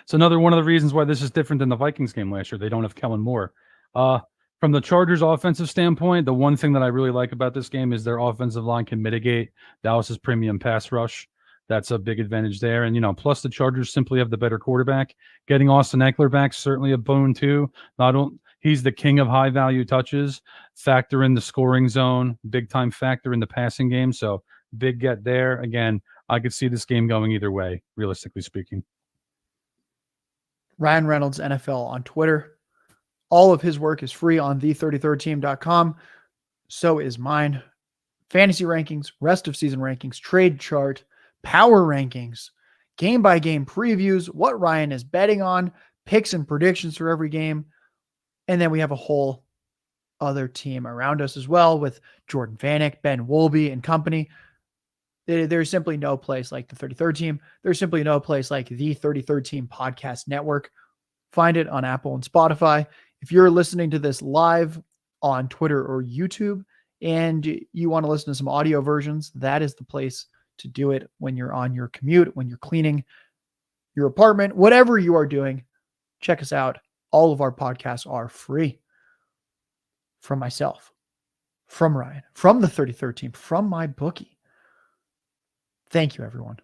B: it's another one of the reasons why this is different than the Vikings game last year. They don't have Kellen Moore. From the Chargers offensive standpoint, the one thing that I really like about this game is their offensive line can mitigate Dallas's premium pass rush. That's a big advantage there. And, plus the Chargers simply have the better quarterback. Getting Austin Eckler back, certainly a boon too. He's the king of high value touches, factor in the scoring zone, big time factor in the passing game. So big get there. Again, I could see this game going either way, realistically speaking.
A: Ryan Reynolds, NFL on Twitter. All of his work is free on the33rdteam.com. So is mine. Fantasy rankings, rest of season rankings, trade chart, power rankings, game by game previews, what Ryan is betting on, picks and predictions for every game. And then we have a whole other team around us as well with Jordan Vanek, Ben Wolby, and company. There's simply no place like the 33rd team. There's simply no place like the 33rd team podcast network. Find it on Apple and Spotify. If you're listening to this live on Twitter or YouTube and you want to listen to some audio versions, that is the place to do it when you're on your commute, when you're cleaning your apartment, whatever you are doing. Check us out. All of our podcasts are free. From myself, from Ryan, from the 33rd team, from my bookie. Thank you, everyone.